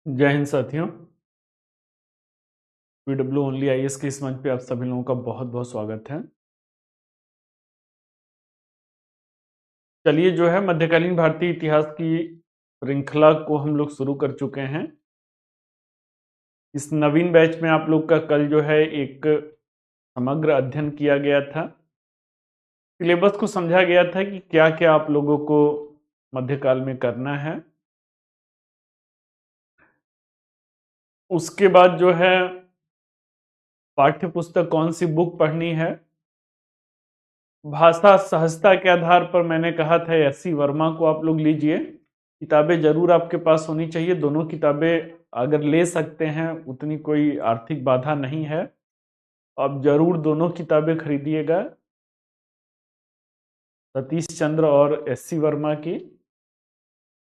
जय हिंद साथियों। PW only IAS के इस मंच पे आप सभी लोगों का बहुत बहुत स्वागत है। चलिए जो है मध्यकालीन भारतीय इतिहास की श्रृंखला को हम लोग शुरू कर चुके हैं। इस नवीन बैच में आप लोग का कल जो है एक समग्र अध्ययन किया गया था। सिलेबस को समझा गया था कि क्या क्या आप लोगों को मध्यकाल में करना है। उसके बाद जो है पाठ्य पुस्तक कौन सी बुक पढ़नी है। भाषा सहजता के आधार पर मैंने कहा था एस.सी. वर्मा को आप लोग लीजिए। किताबें जरूर आपके पास होनी चाहिए। दोनों किताबें अगर ले सकते हैं, उतनी कोई आर्थिक बाधा नहीं है, आप जरूर दोनों किताबें खरीदिएगा, सतीश चंद्र और एस.सी. वर्मा की।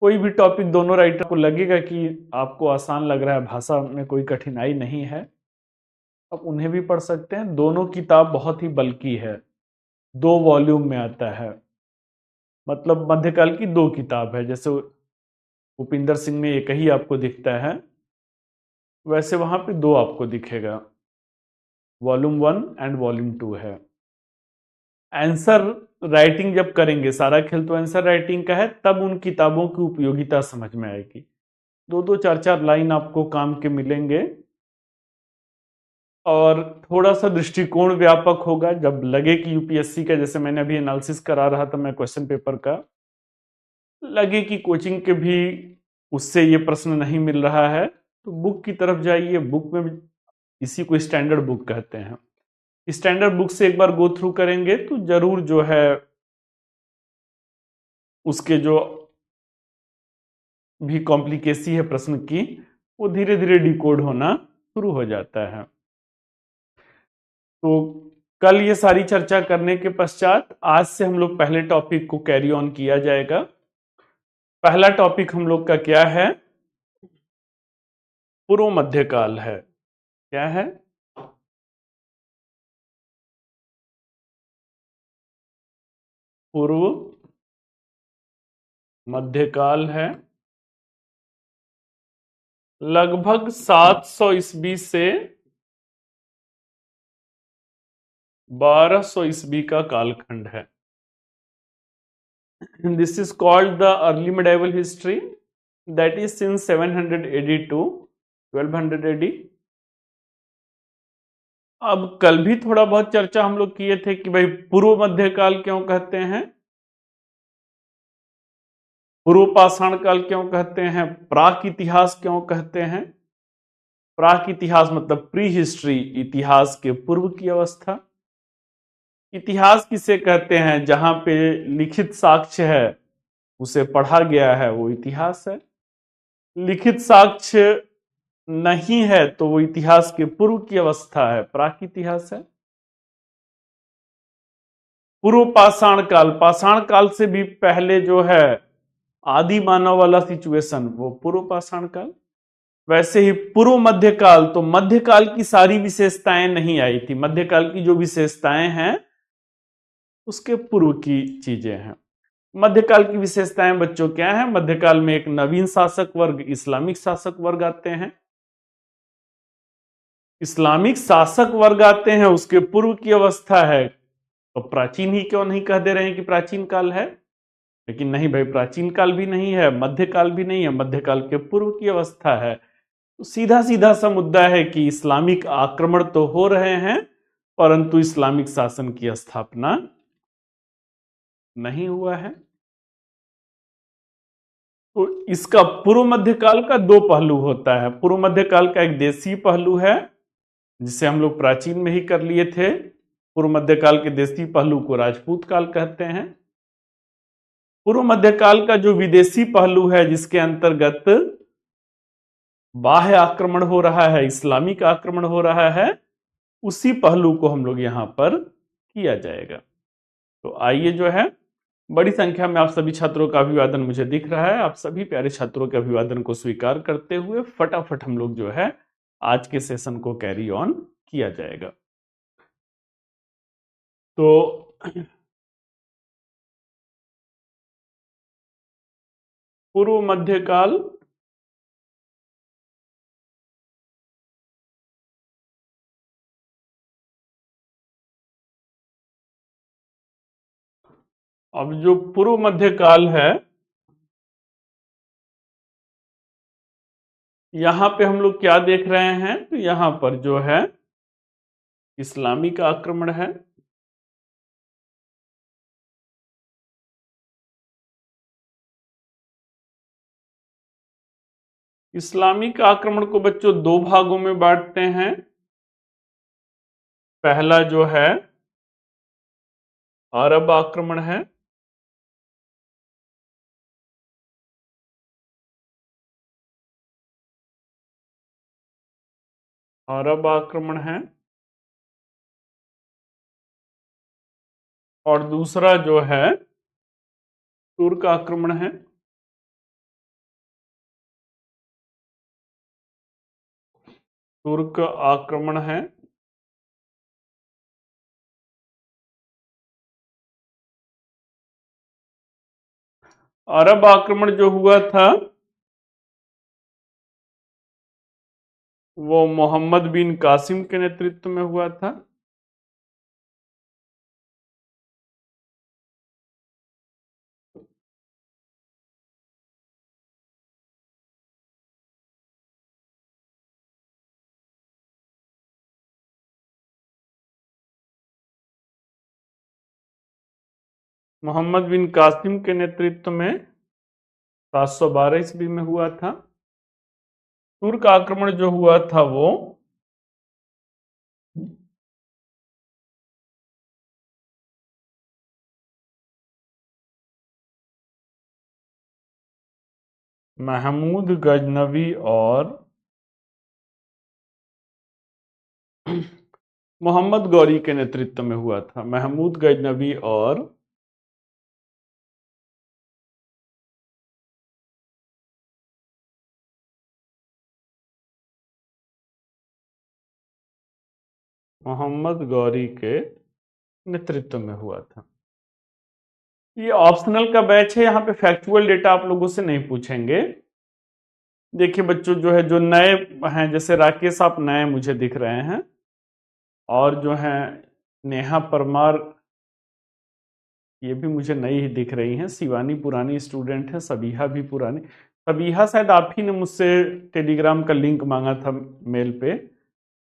कोई भी टॉपिक दोनों राइटर को लगेगा कि आपको आसान लग रहा है, भाषा में कोई कठिनाई नहीं है, आप उन्हें भी पढ़ सकते हैं। दोनों किताब बहुत ही बल्कि है, 2 वॉल्यूम में आता है। मतलब मध्यकाल की 2 किताब है। जैसे भूपिंदर सिंह में एक ही आपको दिखता है, वैसे वहां पे 2 आपको दिखेगा। वॉल्यूम 1 एंड वॉल्यूम 2 है। आंसर राइटिंग जब करेंगे, सारा खेल तो आंसर राइटिंग का है, तब उन किताबों की उपयोगिता समझ में आएगी। 2-2 4-4 लाइन आपको काम के मिलेंगे और थोड़ा सा दृष्टिकोण व्यापक होगा। जब लगे कि यूपीएससी का, जैसे मैंने अभी एनालिसिस करा रहा था मैं क्वेश्चन पेपर का, लगे कि कोचिंग के भी उससे ये प्रश्न नहीं मिल रहा है, तो बुक की तरफ जाइए। बुक में इसी को स्टैंडर्ड बुक कहते हैं। स्टैंडर्ड बुक से एक बार गो थ्रू करेंगे तो जरूर जो है उसके जो भी कॉम्प्लिकेसी है प्रश्न की, वो धीरे धीरे डिकोड होना शुरू हो जाता है। तो कल ये सारी चर्चा करने के पश्चात आज से हम लोग पहले टॉपिक को कैरी ऑन किया जाएगा। पहला टॉपिक हम लोग का क्या है? पूर्व मध्यकाल है। क्या है? पूर्व मध्यकाल है। लगभग 700 ईस्वी से 1200 ईस्वी का कालखंड है। This is called the early medieval हिस्ट्री, that is since 700 AD to 1200 AD. अब कल भी थोड़ा बहुत चर्चा हम लोग किए थे कि भाई पूर्व मध्यकाल क्यों कहते हैं, पूर्व पाषाण काल क्यों कहते हैं, प्राक इतिहास क्यों कहते हैं। प्राक इतिहास मतलब प्री हिस्ट्री, इतिहास के पूर्व की अवस्था। इतिहास किसे कहते हैं? जहां पे लिखित साक्ष्य है, उसे पढ़ा गया है, वो इतिहास है। लिखित साक्ष्य नहीं है तो वो इतिहास के पूर्व की अवस्था है, प्राक इतिहास है। पूर्व पाषाण काल से भी पहले जो है आदि मानव वाला सिचुएशन, वो पूर्व पाषाण काल। वैसे ही पूर्व मध्यकाल, तो मध्यकाल की सारी विशेषताएं नहीं आई थी। मध्यकाल की जो विशेषताएं हैं उसके पूर्व की चीजें हैं। मध्यकाल की विशेषताएं बच्चों क्या है? मध्यकाल में एक नवीन शासक वर्ग, इस्लामिक शासक वर्ग आते हैं। इस्लामिक शासक वर्ग आते हैं, उसके पूर्व की अवस्था है। तो प्राचीन ही क्यों नहीं कह दे रहे हैं कि प्राचीन काल है? लेकिन नहीं भाई, प्राचीन काल भी नहीं है, मध्यकाल भी नहीं है, मध्यकाल के पूर्व की अवस्था है। तो सीधा सीधा सा मुद्दा है कि इस्लामिक आक्रमण तो हो रहे हैं, परंतु इस्लामिक शासन की स्थापना नहीं हुआ है। तो इसका पूर्व मध्यकाल का 2 पहलू होता है। पूर्व मध्यकाल का एक देशी पहलू है, जिसे हम लोग प्राचीन में ही कर लिए थे। पूर्व मध्यकाल के देशी पहलू को राजपूत काल कहते हैं। पूर्व मध्यकाल का जो विदेशी पहलू है, जिसके अंतर्गत बाह्य आक्रमण हो रहा है, इस्लामिक आक्रमण हो रहा है, उसी पहलू को हम लोग यहां पर किया जाएगा। तो आइए जो है, बड़ी संख्या में आप सभी छात्रों का अभिवादन मुझे दिख रहा है। आप सभी प्यारे छात्रों के अभिवादन को स्वीकार करते हुए फटाफट हम लोग जो है आज के सेशन को कैरी ऑन किया जाएगा। तो पूर्व मध्यकाल अब जो पूर्व मध्य काल है, यहां पे हम लोग क्या देख रहे हैं, तो यहां पर जो है इस्लामी का आक्रमण है। इस्लामिक आक्रमण को बच्चों दो भागों में बांटते हैं। पहला जो है अरब आक्रमण है, अरब आक्रमण है, और दूसरा जो है तुर्क आक्रमण है। तुर्क आक्रमण है। अरब आक्रमण जो हुआ था वो मोहम्मद बिन कासिम के नेतृत्व में हुआ था। मोहम्मद बिन कासिम के नेतृत्व में 712 ईस्वी में हुआ था। तुर्क आक्रमण जो हुआ था वो महमूद गजनवी और मोहम्मद गौरी के नेतृत्व में हुआ था। महमूद गजनवी और मोहम्मद गौरी के नेतृत्व में हुआ था। ये ऑप्शनल का बैच है, यहाँ पे फैक्चुअल डेटा आप लोगों से नहीं पूछेंगे। देखिए बच्चों, जो है जो नए हैं, जैसे राकेश आप नए मुझे दिख रहे हैं, और जो है नेहा परमार ये भी मुझे नई ही दिख रही हैं। शिवानी पुरानी स्टूडेंट है, सबिहा भी पुरानी। सबिहा शायद आप ही ने मुझसे टेलीग्राम का लिंक मांगा था मेल पे,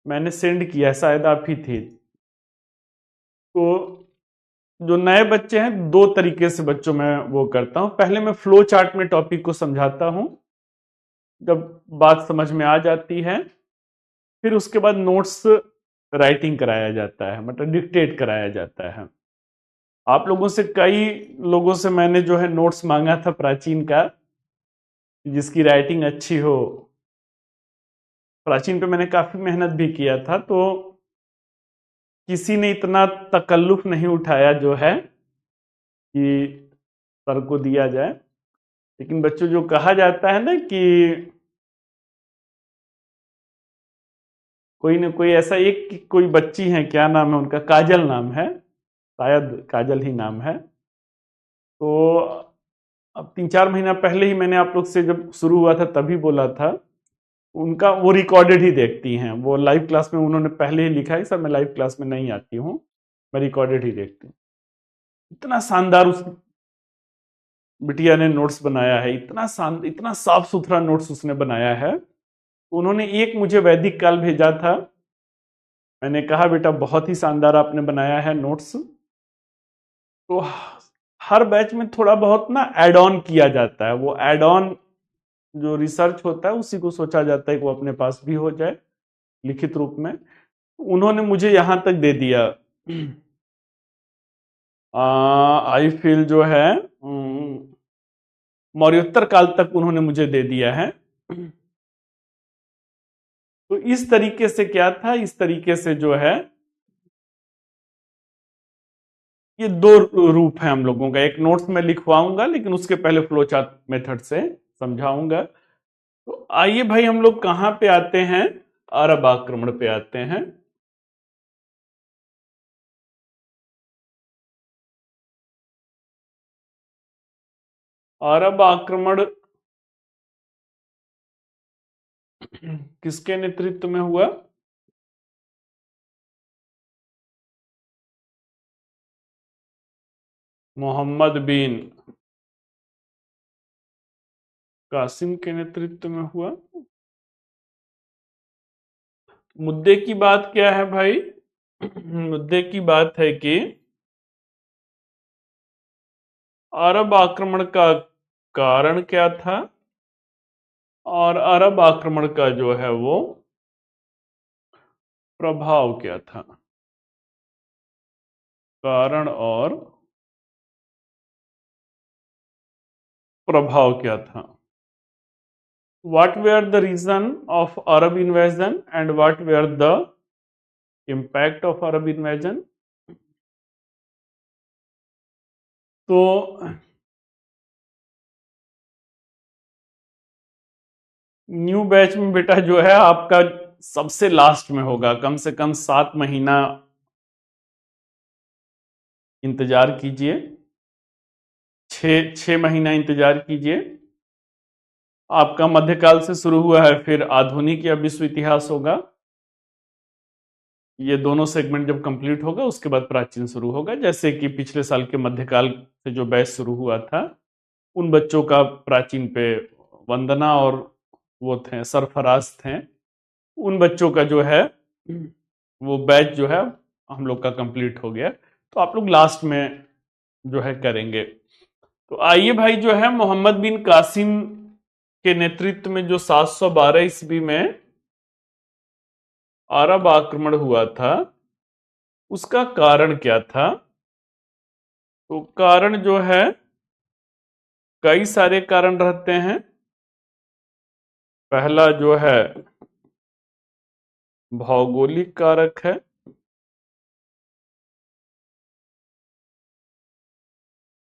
मैंने सेंड किया, शायद आप ही थे। तो जो नए बच्चे हैं, दो तरीके से बच्चों मैं वो करता हूं। पहले मैं फ्लो चार्ट में टॉपिक को समझाता हूं, जब बात समझ में आ जाती है फिर उसके बाद नोट्स राइटिंग कराया जाता है, मतलब डिक्टेट कराया जाता है। आप लोगों से, कई लोगों से मैंने जो है नोट्स मांगा था प्राचीन का, जिसकी राइटिंग अच्छी हो। प्राचीन पे मैंने काफी मेहनत भी किया था, तो किसी ने इतना तकल्लुफ नहीं उठाया जो है कि सर को दिया जाए। लेकिन बच्चों, जो कहा जाता है ना कि कोई ना कोई ऐसा, एक कोई बच्ची है, क्या नाम है उनका, काजल नाम है, शायद काजल ही नाम है। तो अब 3-4 महीना पहले ही मैंने आप लोग से, जब शुरू हुआ था तभी बोला था, उनका वो रिकॉर्डेड ही देखती हैं। वो लाइव क्लास में उन्होंने पहले ही लिखा है, सर मैं लाइव क्लास में नहीं आती हूँ, मैं रिकॉर्डेड ही देखती हूँ। इतना शानदार उस बिटिया ने नोट्स बनाया है, इतना साफ सुथरा नोट्स उसने बनाया है। उन्होंने एक मुझे वैदिक काल भेजा था, मैंने कहा बेटा बहुत ही शानदार आपने बनाया है नोट्स। तो हर बैच में थोड़ा बहुत ना ऐड ऑन किया जाता है, वो ऐड ऑन जो रिसर्च होता है उसी को सोचा जाता है कि वो अपने पास भी हो जाए लिखित रूप में। उन्होंने मुझे यहां तक दे दिया, आई फील जो है मौर्योत्तर काल तक उन्होंने मुझे दे दिया है। तो इस तरीके से क्या था, इस तरीके से जो है ये दो रूप है हम लोगों का। एक नोट्स में लिखवाऊंगा, लेकिन उसके पहले फ्लो चार्ट मेथड से समझाऊंगा। तो आइए भाई, हम लोग कहां पे आते हैं, अरब आक्रमण पे आते हैं। अरब आक्रमण किसके नेतृत्व में हुआ? मोहम्मद बिन कासिम के नेतृत्व में हुआ। मुद्दे की बात क्या है भाई? मुद्दे की बात है कि अरब आक्रमण का कारण क्या था और अरब आक्रमण का जो है वो प्रभाव क्या था। कारण और प्रभाव क्या था। What were the reason of Arab invasion and what were the impact of Arab invasion? तो न्यू बैच में बेटा जो है आपका सबसे लास्ट में होगा, कम से कम 7 महीना इंतजार कीजिए, 6 महीना इंतजार कीजिए। आपका मध्यकाल से शुरू हुआ है, फिर आधुनिक या विश्व इतिहास होगा। ये दोनों सेगमेंट जब कंप्लीट होगा उसके बाद प्राचीन शुरू होगा। जैसे कि पिछले साल के मध्यकाल से जो बैच शुरू हुआ था, उन बच्चों का प्राचीन पे वंदना और वो थे सरफराज थे, उन बच्चों का जो है वो बैच जो है हम लोग का कंप्लीट हो गया। तो आप लोग लास्ट में जो है करेंगे। तो आइए भाई, जो है मोहम्मद बिन कासिम के नेतृत्व में जो 712 ईस्वी में अरब आक्रमण हुआ था, उसका कारण क्या था। तो कारण जो है, कई सारे कारण रहते हैं। पहला जो है भौगोलिक कारक है।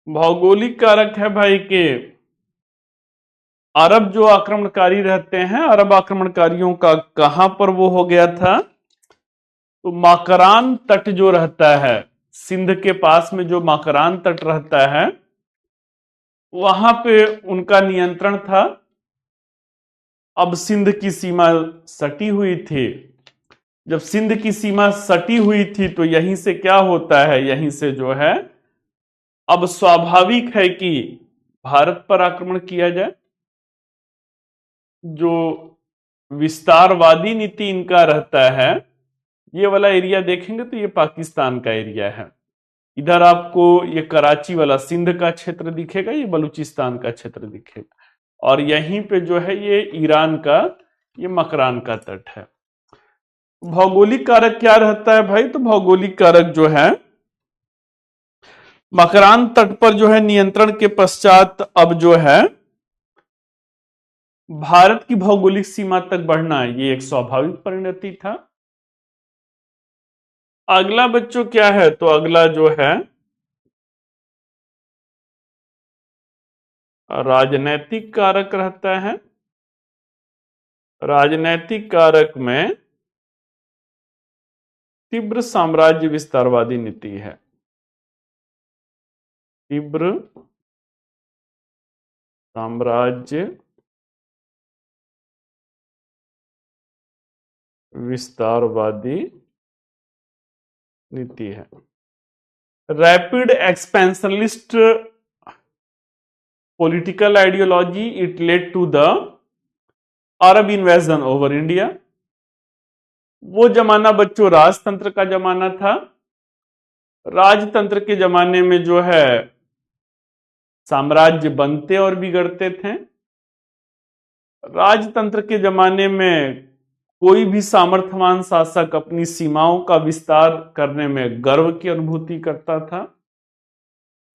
भौगोलिक कारक है भाई के अरब जो आक्रमणकारी रहते हैं, अरब आक्रमणकारियों का कहां पर वो हो गया था। तो माकरान तट जो रहता है, सिंध के पास में जो माकरान तट रहता है, वहां पे उनका नियंत्रण था। अब सिंध की सीमा सटी हुई थी। जब सिंध की सीमा सटी हुई थी तो यहीं से क्या होता है, यहीं से जो है अब स्वाभाविक है कि भारत पर आक्रमण किया जाए। जो विस्तारवादी नीति इनका रहता है, ये वाला एरिया देखेंगे तो ये पाकिस्तान का एरिया है। इधर आपको ये कराची वाला सिंध का क्षेत्र दिखेगा, ये बलूचिस्तान का क्षेत्र दिखेगा, और यहीं पे जो है ये ईरान का ये मकरान का तट है। भौगोलिक कारक क्या रहता है भाई? तो भौगोलिक कारक जो है, मकरान तट पर जो है नियंत्रण के पश्चात अब जो है भारत की भौगोलिक सीमा तक बढ़ना, ये एक स्वाभाविक परिणति था। अगला बच्चों क्या है? तो अगला जो है राजनैतिक कारक रहता है। राजनैतिक कारक में तीव्र साम्राज्य विस्तारवादी नीति है। तीव्र साम्राज्य विस्तारवादी नीति है। Rapid expansionist political ideology, it led to the Arab invasion over India. वो जमाना बच्चों राजतंत्र का जमाना था। राजतंत्र के जमाने में जो है साम्राज्य बनते और बिगड़ते थे। राजतंत्र के जमाने में कोई भी सामर्थ्यवान शासक अपनी सीमाओं का विस्तार करने में गर्व की अनुभूति करता था,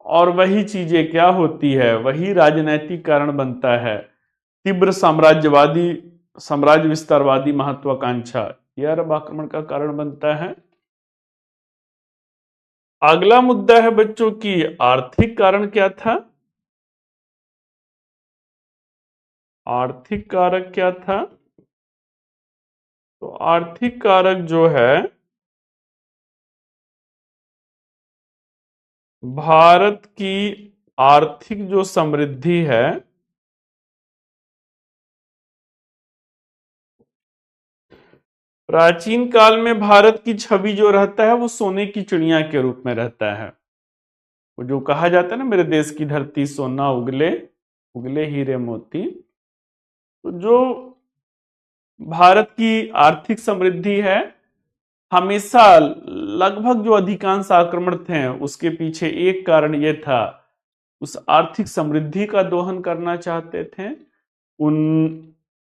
और वही चीजें क्या होती है, वही राजनैतिक कारण बनता है। तीव्र साम्राज्य विस्तारवादी महत्वाकांक्षा, यह अरब आक्रमण का कारण बनता है। अगला मुद्दा है बच्चों की आर्थिक कारण क्या था। आर्थिक कारक क्या था? तो आर्थिक कारक जो है, भारत की आर्थिक जो समृद्धि है, प्राचीन काल में भारत की छवि जो रहता है वो सोने की चिड़िया के रूप में रहता है। वो जो कहा जाता है ना, मेरे देश की धरती सोना उगले उगले हीरे मोती। तो जो भारत की आर्थिक समृद्धि है, हमेशा लगभग जो अधिकांश आक्रमण थे उसके पीछे एक कारण ये था, उस आर्थिक समृद्धि का दोहन करना चाहते थे। उन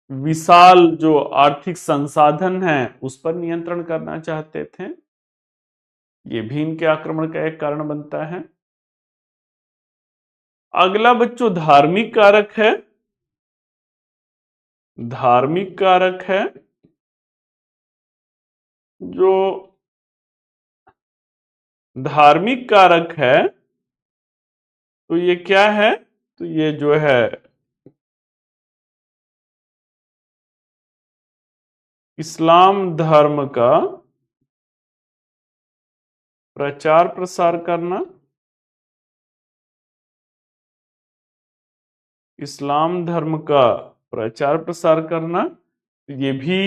विशाल जो आर्थिक संसाधन हैं उस पर नियंत्रण करना चाहते थे। ये भी इनके आक्रमण का एक कारण बनता है। अगला बच्चों धार्मिक कारक है। धार्मिक कारक है जो धार्मिक कारक है, तो ये क्या है? तो ये जो है इस्लाम धर्म का प्रचार प्रसार करना। इस्लाम धर्म का प्रचार प्रसार करना, ये भी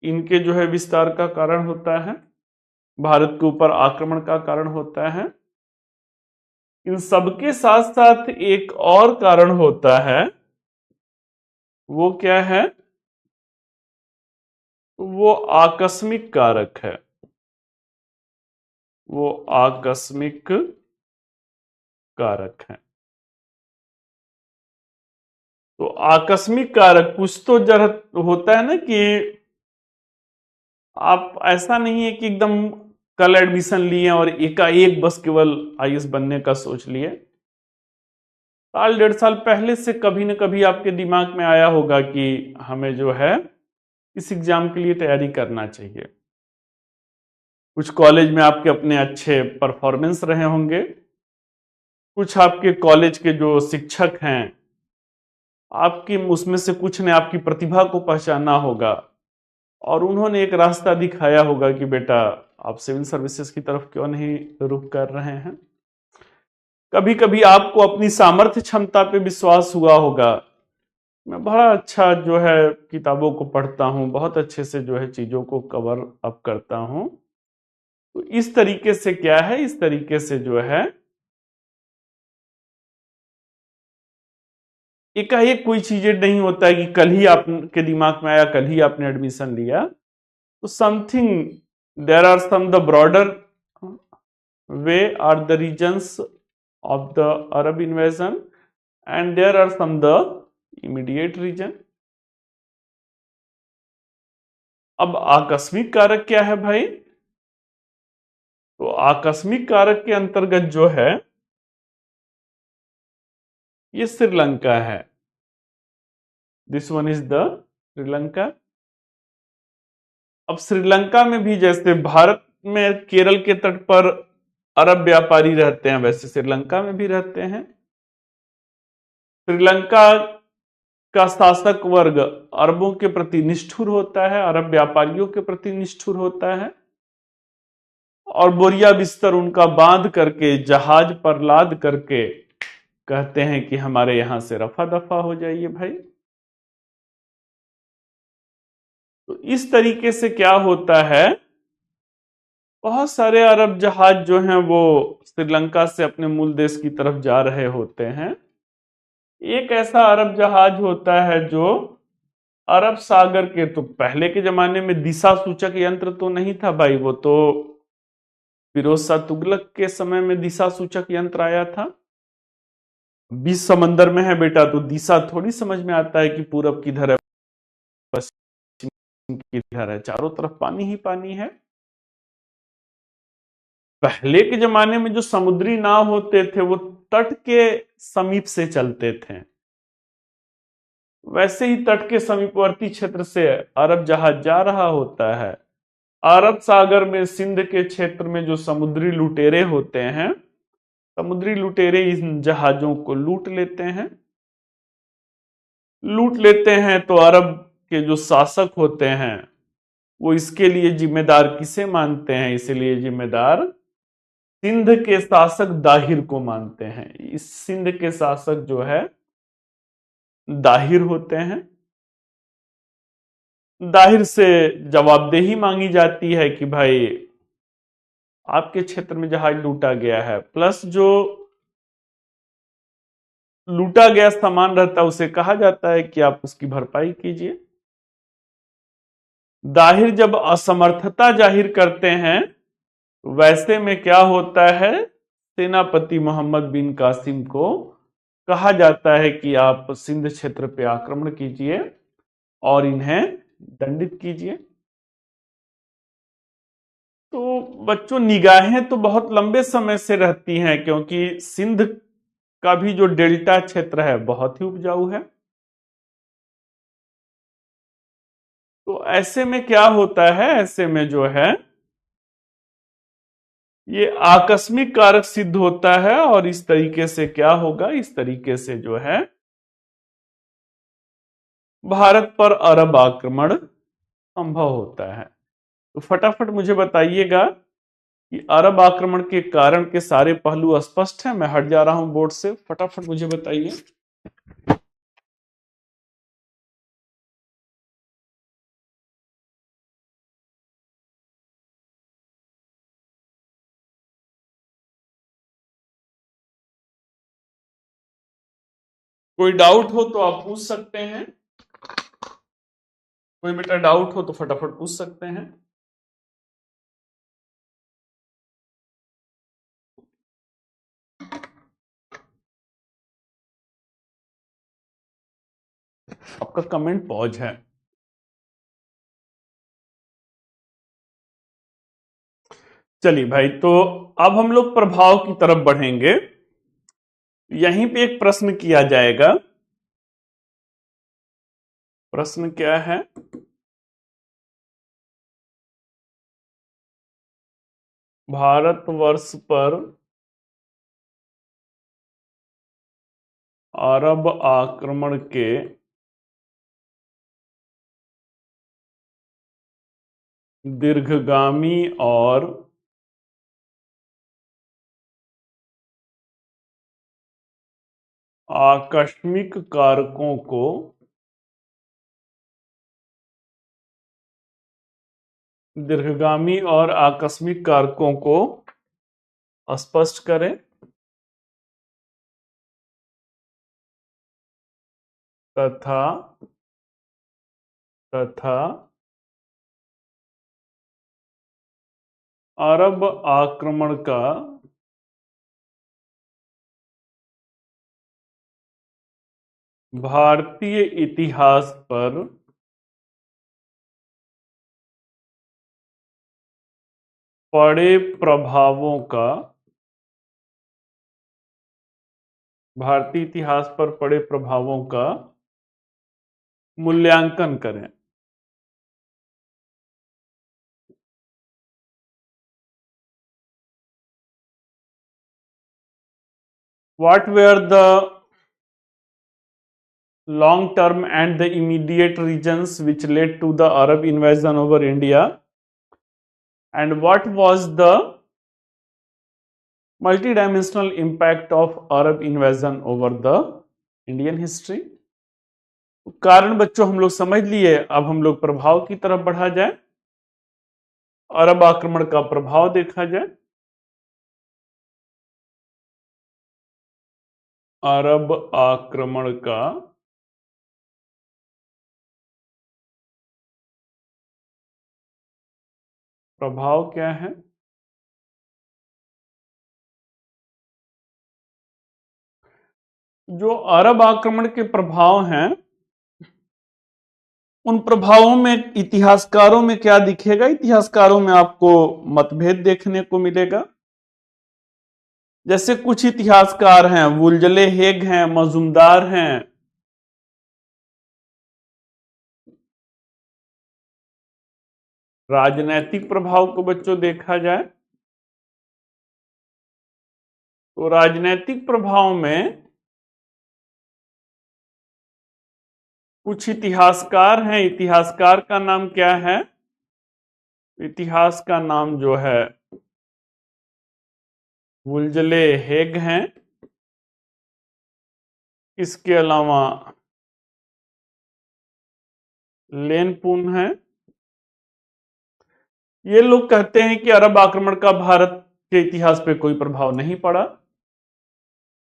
इनके जो है विस्तार का कारण होता है, भारत के ऊपर आक्रमण का कारण होता है। इन सबके साथ साथ एक और कारण होता है, वो क्या है? वो आकस्मिक कारक है। वो आकस्मिक कारक है। तो आकस्मिक कारक कुछ तो जरा होता है ना कि आप ऐसा नहीं है कि एकदम कल एडमिशन लिए और एकाएक बस केवल आईएएस बनने का सोच लिए। साल डेढ़ साल पहले से कभी न कभी आपके दिमाग में आया होगा कि हमें जो है इस एग्जाम के लिए तैयारी करना चाहिए। कुछ कॉलेज में आपके अपने अच्छे परफॉर्मेंस रहे होंगे, कुछ आपके कॉलेज के जो शिक्षक हैं आपकी उसमें से कुछ ने आपकी प्रतिभा को पहचाना होगा और उन्होंने एक रास्ता दिखाया होगा कि बेटा आप सिविल सर्विसेज की तरफ क्यों नहीं रुख कर रहे हैं। कभी कभी आपको अपनी सामर्थ्य क्षमता पे विश्वास हुआ होगा, मैं बड़ा अच्छा जो है किताबों को पढ़ता हूं, बहुत अच्छे से जो है चीजों को कवर अप करता हूं। तो इस तरीके से क्या है, इस तरीके से जो है एकाएक कोई चीजें नहीं होता है कि कल ही आपके दिमाग में आया, कल ही आपने एडमिशन लिया। तो something, there are some the broader way are the reasons of the Arab invasion and there are some the immediate region। अब आकस्मिक कारक क्या है भाई? तो आकस्मिक कारक के अंतर्गत जो है ये श्रीलंका है। This one is the Sri Lanka. अब श्रीलंका में भी जैसे भारत में केरल के तट पर अरब व्यापारी रहते हैं, वैसे श्रीलंका में भी रहते हैं। श्रीलंका का शासक वर्ग अरबों के प्रति निष्ठुर होता है, अरब व्यापारियों के प्रति निष्ठुर होता है और बोरिया बिस्तर उनका बांध करके जहाज पर लाद करके कहते हैं कि हमारे यहां से रफा दफा हो जाइए भाई। तो इस तरीके से क्या होता है, बहुत सारे अरब जहाज जो हैं वो श्रीलंका से अपने मूल देश की तरफ जा रहे होते हैं। एक ऐसा अरब जहाज होता है जो अरब सागर के, तो पहले के जमाने में दिशा सूचक यंत्र तो नहीं था भाई, वो तो फिरोज शाह तुगलक के समय में दिशा सूचक यंत्र आया था। बीच समंदर में है बेटा तो दिशा थोड़ी समझ में आता है कि पूरब किधर है पश्चिम किधर है, चारों तरफ पानी ही पानी है। पहले के जमाने में जो समुद्री नाव होते थे वो तट के समीप से चलते थे, वैसे ही तट के समीपवर्ती क्षेत्र से अरब जहाज जा रहा होता है। अरब सागर में सिंध के क्षेत्र में जो समुद्री लुटेरे होते हैं, समुद्री लुटेरे इन जहाजों को लूट लेते हैं। लूट लेते हैं तो अरब के जो शासक होते हैं वो इसके लिए जिम्मेदार किसे मानते हैं? इसलिए जिम्मेदार सिंध के शासक दाहिर को मानते हैं। इस सिंध के शासक जो है दाहिर होते हैं। दाहिर से जवाबदेही मांगी जाती है कि भाई आपके क्षेत्र में जहाज लूटा गया है, प्लस जो लूटा गया सामान रहता है उसे कहा जाता है कि आप उसकी भरपाई कीजिए। दाहिर जब असमर्थता जाहिर करते हैं वैसे में क्या होता है, सेनापति मोहम्मद बिन कासिम को कहा जाता है कि आप सिंध क्षेत्र पे आक्रमण कीजिए और इन्हें दंडित कीजिए। तो बच्चों निगाहें तो बहुत लंबे समय से रहती हैं क्योंकि सिंध का भी जो डेल्टा क्षेत्र है बहुत ही उपजाऊ है। तो ऐसे में क्या होता है, ऐसे में जो है ये आकस्मिक कारक सिद्ध होता है और इस तरीके से क्या होगा, इस तरीके से जो है भारत पर अरब आक्रमण संभव होता है। तो फटाफट मुझे बताइएगा कि अरब आक्रमण के कारण के सारे पहलू स्पष्ट हैं। मैं हट जा रहा हूं बोर्ड से, फटाफट मुझे बताइए। कोई डाउट हो तो आप पूछ सकते हैं, कोई बेटा डाउट हो तो फटाफट पूछ सकते हैं। आपका कमेंट पॉज है। चलिए भाई, तो अब हम लोग प्रभाव की तरफ बढ़ेंगे। यहीं पे एक प्रश्न किया जाएगा। प्रश्न क्या है, भारतवर्ष पर अरब आक्रमण के दीर्घगामी और आकस्मिक कारकों को दीर्घगामी और आकस्मिक कारकों को स्पष्ट करें तथा तथा अरब आक्रमण का भारतीय इतिहास पर पड़े प्रभावों का भारतीय इतिहास पर पड़े प्रभावों का मूल्यांकन करें। What were the long term and the immediate regions which led to the Arab invasion over India? And what was the multidimensional impact of Arab invasion over the Indian history? कारण बच्चों हम लोग समझ लिए, अब हम लोग प्रभाव की तरफ बढ़ा जाए, अरब आक्रमण का प्रभाव देखा जाए। अरब आक्रमण का प्रभाव क्या है? जो अरब आक्रमण के प्रभाव हैं उन प्रभावों में इतिहासकारों में क्या दिखेगा, इतिहासकारों में आपको मतभेद देखने को मिलेगा। जैसे कुछ इतिहासकार हैं, वुलजले हेग हैं, मजुमदार हैं, राजनैतिक प्रभाव को बच्चों देखा जाए तो राजनैतिक प्रभाव में कुछ इतिहासकार हैं। इतिहासकार का नाम क्या है? इतिहास का नाम जो है वुलजले हेग हैं। इसके अलावा लेनपुन है। ये लोग कहते हैं कि अरब आक्रमण का भारत के इतिहास पे कोई प्रभाव नहीं पड़ा।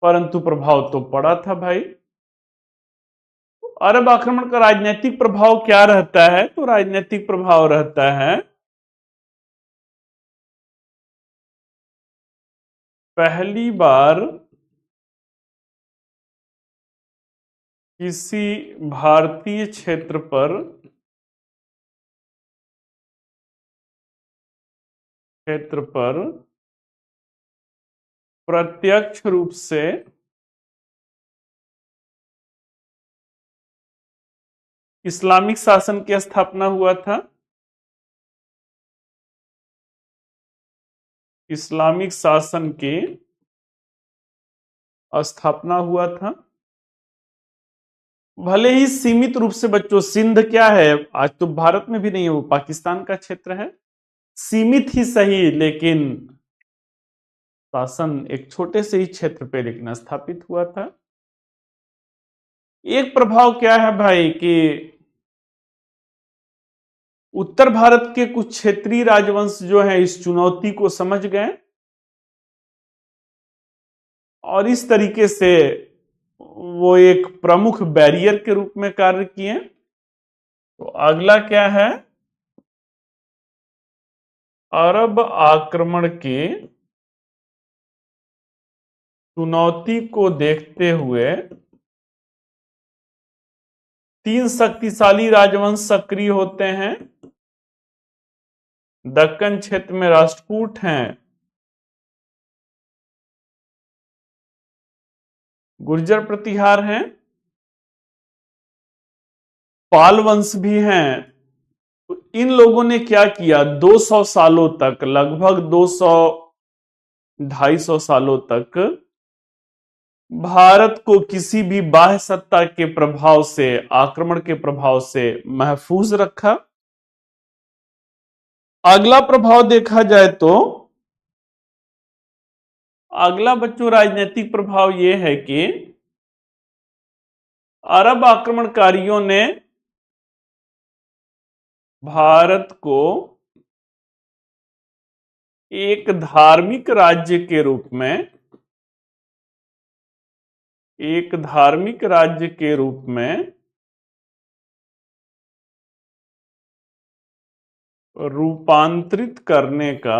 परंतु प्रभाव तो पड़ा था भाई। अरब आक्रमण का राजनीतिक प्रभाव क्या रहता है? तो राजनीतिक प्रभाव रहता है, पहली बार किसी भारतीय क्षेत्र पर प्रत्यक्ष रूप से इस्लामिक शासन की स्थापना हुआ था। इस्लामिक शासन की स्थापना हुआ था। भले ही सीमित रूप से बच्चों, सिंध क्या है आज, तो भारत में भी नहीं है, वो पाकिस्तान का क्षेत्र है। सीमित ही सही, लेकिन शासन एक छोटे से ही क्षेत्र पे लेकिन स्थापित हुआ था। एक प्रभाव क्या है भाई कि उत्तर भारत के कुछ क्षेत्रीय राजवंश जो है इस चुनौती को समझ गए और इस तरीके से वो एक प्रमुख बैरियर के रूप में कार्य किए। तो अगला क्या है? अरब आक्रमण की चुनौती को देखते हुए तीन शक्तिशाली राजवंश सक्रिय होते हैं। दक्कन क्षेत्र में राष्ट्रकूट हैं, गुर्जर प्रतिहार हैं, पाल वंश भी हैं। तो इन लोगों ने क्या किया? 200 सालों तक, लगभग 200 250 सालों तक भारत को किसी भी बाह्य सत्ता के प्रभाव से, आक्रमण के प्रभाव से महफूज रखा। अगला प्रभाव देखा जाए तो अगला बच्चों राजनीतिक प्रभाव यह है कि अरब आक्रमणकारियों ने भारत को एक धार्मिक राज्य के रूप में, एक धार्मिक राज्य के रूप में रूपांतरित करने का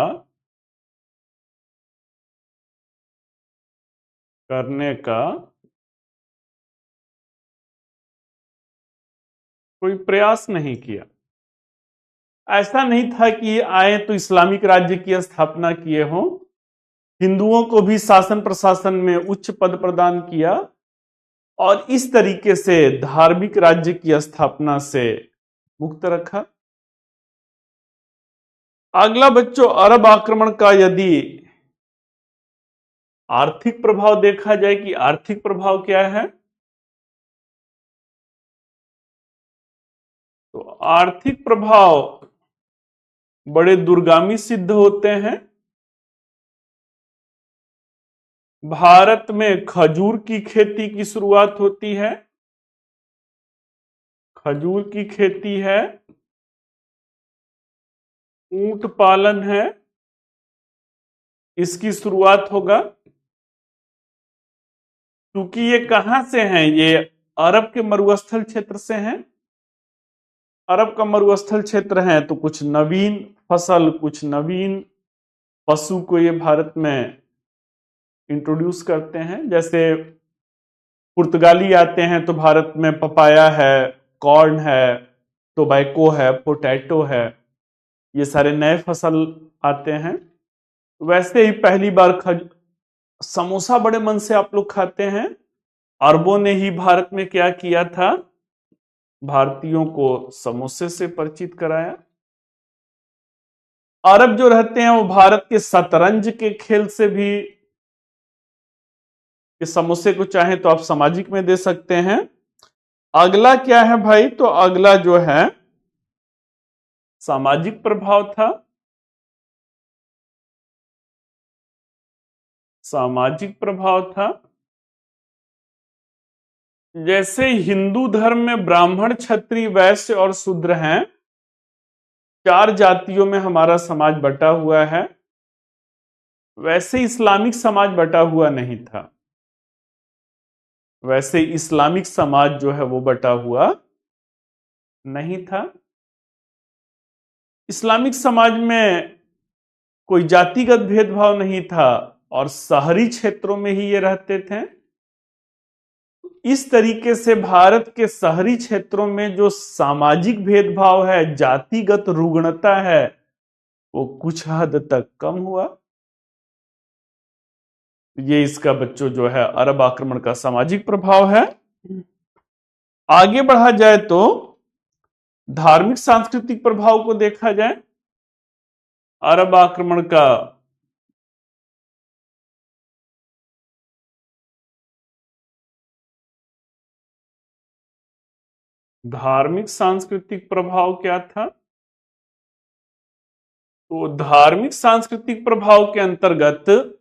कोई प्रयास नहीं किया। ऐसा नहीं था कि ये आए तो इस्लामिक राज्य की स्थापना किए हों। हिंदुओं को भी शासन प्रशासन में उच्च पद प्रदान किया और इस तरीके से धार्मिक राज्य की स्थापना से मुक्त रखा। अगला बच्चों, अरब आक्रमण का यदि आर्थिक प्रभाव देखा जाए कि आर्थिक प्रभाव क्या है, तो आर्थिक प्रभाव बड़े दूरगामी सिद्ध होते हैं। भारत में खजूर की खेती की शुरुआत होती है। खजूर की खेती है, ऊंट पालन है, इसकी शुरुआत होगा। क्योंकि ये कहां से हैं? ये अरब के मरुस्थल क्षेत्र से हैं। अरब का मरुस्थल क्षेत्र है तो कुछ नवीन फसल, कुछ नवीन पशु को ये भारत में इंट्रोड्यूस करते हैं। जैसे पुर्तगाली आते हैं तो भारत में पपाया है, कॉर्न है, टोबैको है, पोटैटो है, ये सारे नए फसल आते हैं। वैसे ही पहली बार समोसा बड़े मन से आप लोग खाते हैं। अरबों ने ही भारत में क्या किया था? भारतीयों को समोसे से परिचित कराया। अरब जो रहते हैं वो भारत के शतरंज के खेल से भी, इस समोसे को चाहे तो आप सामाजिक में दे सकते हैं। अगला क्या है भाई? तो अगला जो है सामाजिक प्रभाव था। सामाजिक प्रभाव था, जैसे हिंदू धर्म में ब्राह्मण, क्षत्रिय, वैश्य और शूद्र हैं, 4 जातियों में हमारा समाज बटा हुआ है, वैसे इस्लामिक समाज बटा हुआ नहीं था। वैसे इस्लामिक समाज जो है वो बटा हुआ नहीं था। इस्लामिक समाज में कोई जातिगत भेदभाव नहीं था और शहरी क्षेत्रों में ही ये रहते थे। इस तरीके से भारत के शहरी क्षेत्रों में जो सामाजिक भेदभाव है, जातिगत रुग्णता है, वो कुछ हद तक कम हुआ। ये इसका बच्चों जो है अरब आक्रमण का सामाजिक प्रभाव है। आगे बढ़ा जाए तो धार्मिक सांस्कृतिक प्रभाव को देखा जाए। अरब आक्रमण का धार्मिक सांस्कृतिक प्रभाव क्या था? तो धार्मिक सांस्कृतिक प्रभाव के अंतर्गत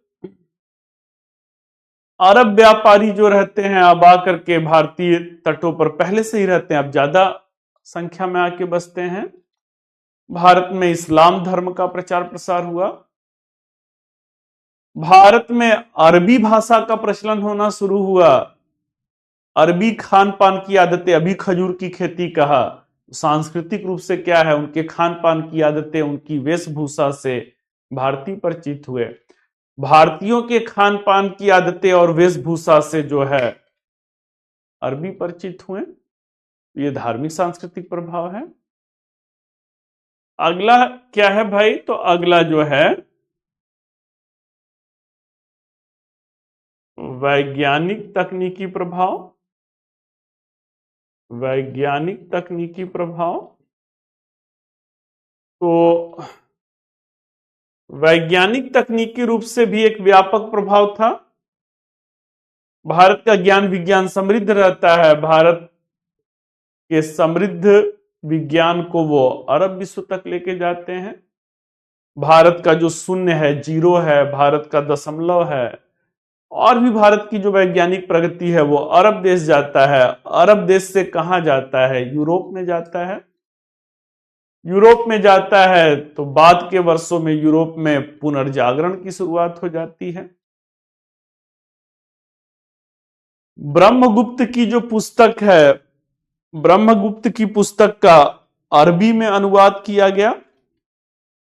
अरब व्यापारी जो रहते हैं अब आकर के भारतीय तटों पर पहले से ही रहते हैं, अब ज्यादा संख्या में आके बसते हैं। भारत में इस्लाम धर्म का प्रचार प्रसार हुआ। भारत में अरबी भाषा का प्रचलन होना शुरू हुआ। अरबी खान पान की आदतें, अभी खजूर की खेती कहा, सांस्कृतिक रूप से क्या है, उनके खान पान की आदतें, उनकी वेशभूषा से भारतीय परिचित हुए। भारतीयों के खान पान की आदतें और वेशभूषा से जो है अरबी परिचित हुए। ये धार्मिक सांस्कृतिक प्रभाव है। अगला क्या है भाई? तो अगला जो है वैज्ञानिक तकनीकी प्रभाव। वैज्ञानिक तकनीकी प्रभाव, तो वैज्ञानिक तकनीकी रूप से भी एक व्यापक प्रभाव था। भारत का ज्ञान विज्ञान समृद्ध रहता है। भारत के समृद्ध विज्ञान को वो अरब विश्व तक लेके जाते हैं। भारत का जो शून्य है, जीरो है, भारत का दशमलव है, और भी भारत की जो वैज्ञानिक प्रगति है वो अरब देश जाता है। अरब देश से कहां जाता है? यूरोप में जाता है। यूरोप में जाता है तो बाद के वर्षों में यूरोप में पुनर्जागरण की शुरुआत हो जाती है। ब्रह्मगुप्त की जो पुस्तक है, ब्रह्मगुप्त की पुस्तक का अरबी में अनुवाद किया गया।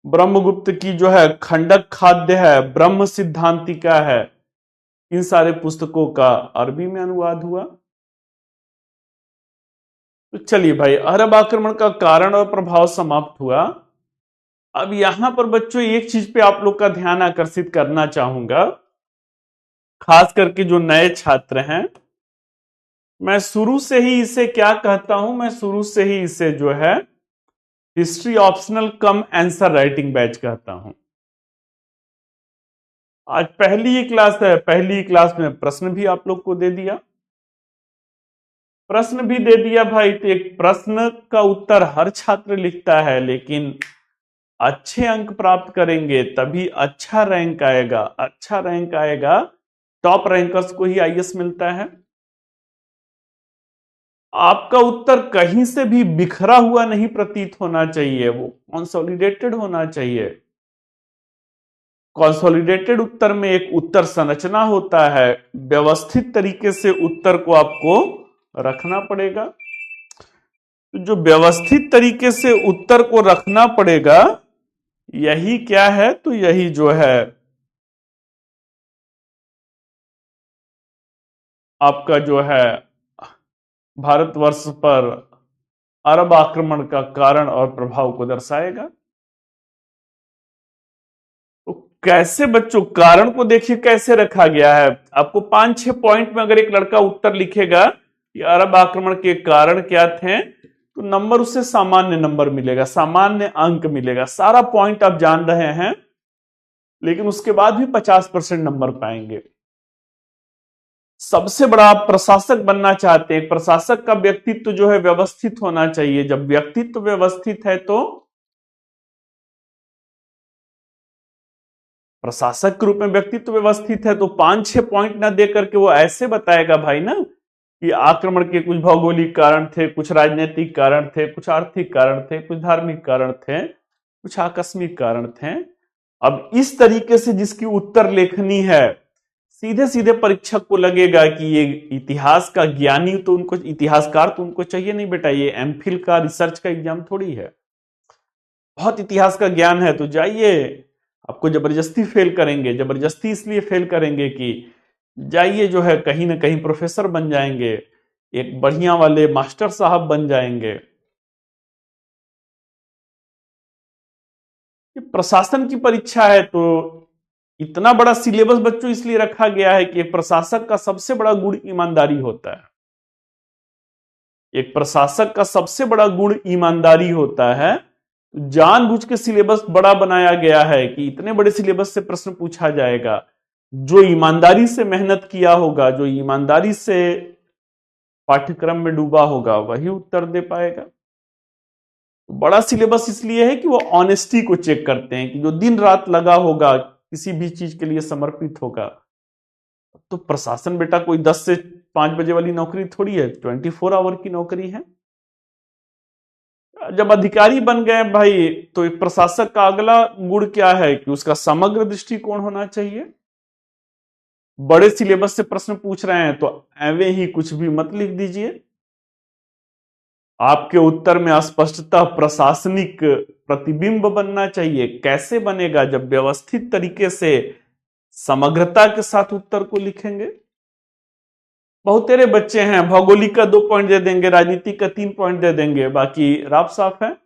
ब्रह्मगुप्त की जो है खंडक खाद्य है, ब्रह्म सिद्धांतिका है, इन सारे पुस्तकों का अरबी में अनुवाद हुआ। तो चलिए भाई, अरब आक्रमण का कारण और प्रभाव समाप्त हुआ। अब यहां पर बच्चों एक चीज पे आप लोग का ध्यान आकर्षित करना चाहूंगा, खास करके जो नए छात्र हैं। मैं शुरू से ही इसे क्या कहता हूं? मैं शुरू से ही इसे जो है हिस्ट्री ऑप्शनल कम आंसर राइटिंग बैच कहता हूं। आज पहली ही क्लास है, पहली ही क्लास में प्रश्न भी आप लोग को दे दिया। प्रश्न भी दे दिया भाई। तो एक प्रश्न का उत्तर हर छात्र लिखता है, लेकिन अच्छे अंक प्राप्त करेंगे तभी अच्छा रैंक आएगा। अच्छा रैंक आएगा, टॉप रैंकर्स को ही आईएएस मिलता है। आपका उत्तर कहीं से भी बिखरा हुआ नहीं प्रतीत होना चाहिए, वो कंसोलिडेटेड होना चाहिए। कंसोलिडेटेड उत्तर में एक उत्तर संरचना होता है, व्यवस्थित तरीके से उत्तर को आपको रखना पड़ेगा। तो जो व्यवस्थित तरीके से उत्तर को रखना पड़ेगा, यही क्या है? तो यही जो है आपका जो है भारतवर्ष पर अरब आक्रमण का कारण और प्रभाव को दर्शाएगा। तो कैसे बच्चों कारण को देखिए कैसे रखा गया है। आपको 5-6 पॉइंट में अगर एक लड़का उत्तर लिखेगा कि अरब आक्रमण के कारण क्या थे, तो नंबर उससे सामान्य नंबर मिलेगा, सामान्य अंक मिलेगा। सारा पॉइंट आप जान रहे हैं, लेकिन उसके बाद भी 50% नंबर पाएंगे। सबसे बड़ा आप प्रशासक बनना चाहते हैं, प्रशासक का व्यक्तित्व जो है व्यवस्थित होना चाहिए। जब व्यक्तित्व व्यवस्थित है तो प्रशासक के रूप में व्यक्तित्व व्यवस्थित है, तो 5-6 पॉइंट ना दे करके वो ऐसे बताएगा भाई ना कि आक्रमण के कुछ भौगोलिक कारण थे, कुछ राजनीतिक कारण थे, कुछ आर्थिक कारण थे, कुछ धार्मिक कारण थे, कुछ आकस्मिक कारण थे। अब इस तरीके से जिसकी उत्तर लेखनी है, सीधे सीधे परीक्षक को लगेगा कि ये इतिहास का ज्ञानी तो उनको, इतिहासकार तो उनको चाहिए नहीं बेटा, ये एमफिल का रिसर्च का एग्जाम थोड़ी है। बहुत इतिहास का ज्ञान है तो जाइए, आपको जबरदस्ती फेल करेंगे। जबरदस्ती इसलिए फेल करेंगे कि जाइए जो है कहीं ना कहीं प्रोफेसर बन जाएंगे, एक बढ़िया वाले मास्टर साहब बन जाएंगे। ये प्रशासन की परीक्षा है तो इतना बड़ा सिलेबस बच्चों इसलिए रखा गया है कि एक प्रशासक का सबसे बड़ा गुण ईमानदारी होता है। एक प्रशासक का सबसे बड़ा गुण ईमानदारी होता है। जानबूझ के सिलेबस बड़ा बनाया गया है कि इतने बड़े सिलेबस से प्रश्न पूछा जाएगा। जो ईमानदारी से मेहनत किया होगा, जो ईमानदारी से पाठ्यक्रम में डूबा होगा, वही उत्तर दे पाएगा। बड़ा सिलेबस इसलिए है कि वो ऑनेस्टी को चेक करते हैं कि जो दिन रात लगा होगा, किसी भी चीज के लिए समर्पित होगा। तो प्रशासन बेटा कोई 10 से 5 बजे वाली नौकरी थोड़ी है, 24 आवर की नौकरी है। जब अधिकारी बन गए भाई, तो एक प्रशासक का अगला गुण क्या है कि उसका समग्र दृष्टिकोण होना चाहिए। बड़े सिलेबस से प्रश्न पूछ रहे हैं तो एवे ही कुछ भी मत लिख दीजिए। आपके उत्तर में स्पष्टतः प्रशासनिक प्रतिबिंब बनना चाहिए। कैसे बनेगा? जब व्यवस्थित तरीके से समग्रता के साथ उत्तर को लिखेंगे। बहुत तेरे बच्चे हैं, भौगोलिक का 2 पॉइंट दे देंगे, राजनीति का 3 पॉइंट दे देंगे, बाकी राफ साफ है।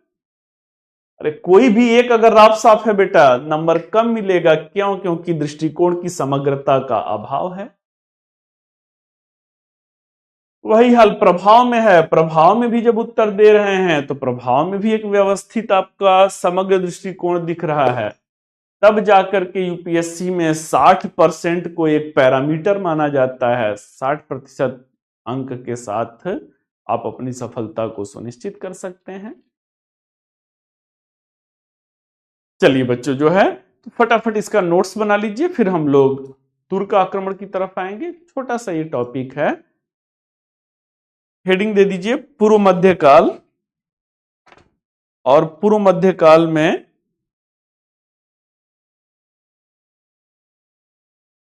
अरे कोई भी एक अगर राफ साफ है बेटा, नंबर कम मिलेगा। क्यों? क्योंकि दृष्टिकोण की समग्रता का अभाव है। वही हाल प्रभाव में है। प्रभाव में भी जब उत्तर दे रहे हैं तो प्रभाव में भी एक व्यवस्थित आपका समग्र दृष्टिकोण दिख रहा है। तब जाकर के यूपीएससी में 60% को एक पैरामीटर माना जाता है। 60% अंक के साथ आप अपनी सफलता को सुनिश्चित कर सकते हैं। चलिए बच्चों जो है तो फटाफट इसका नोट्स बना लीजिए, फिर हम लोग तुर्क आक्रमण की तरफ आएंगे। छोटा सा ये टॉपिक है। हेडिंग दे दीजिए पूर्व मध्यकाल, और पूर्व मध्यकाल में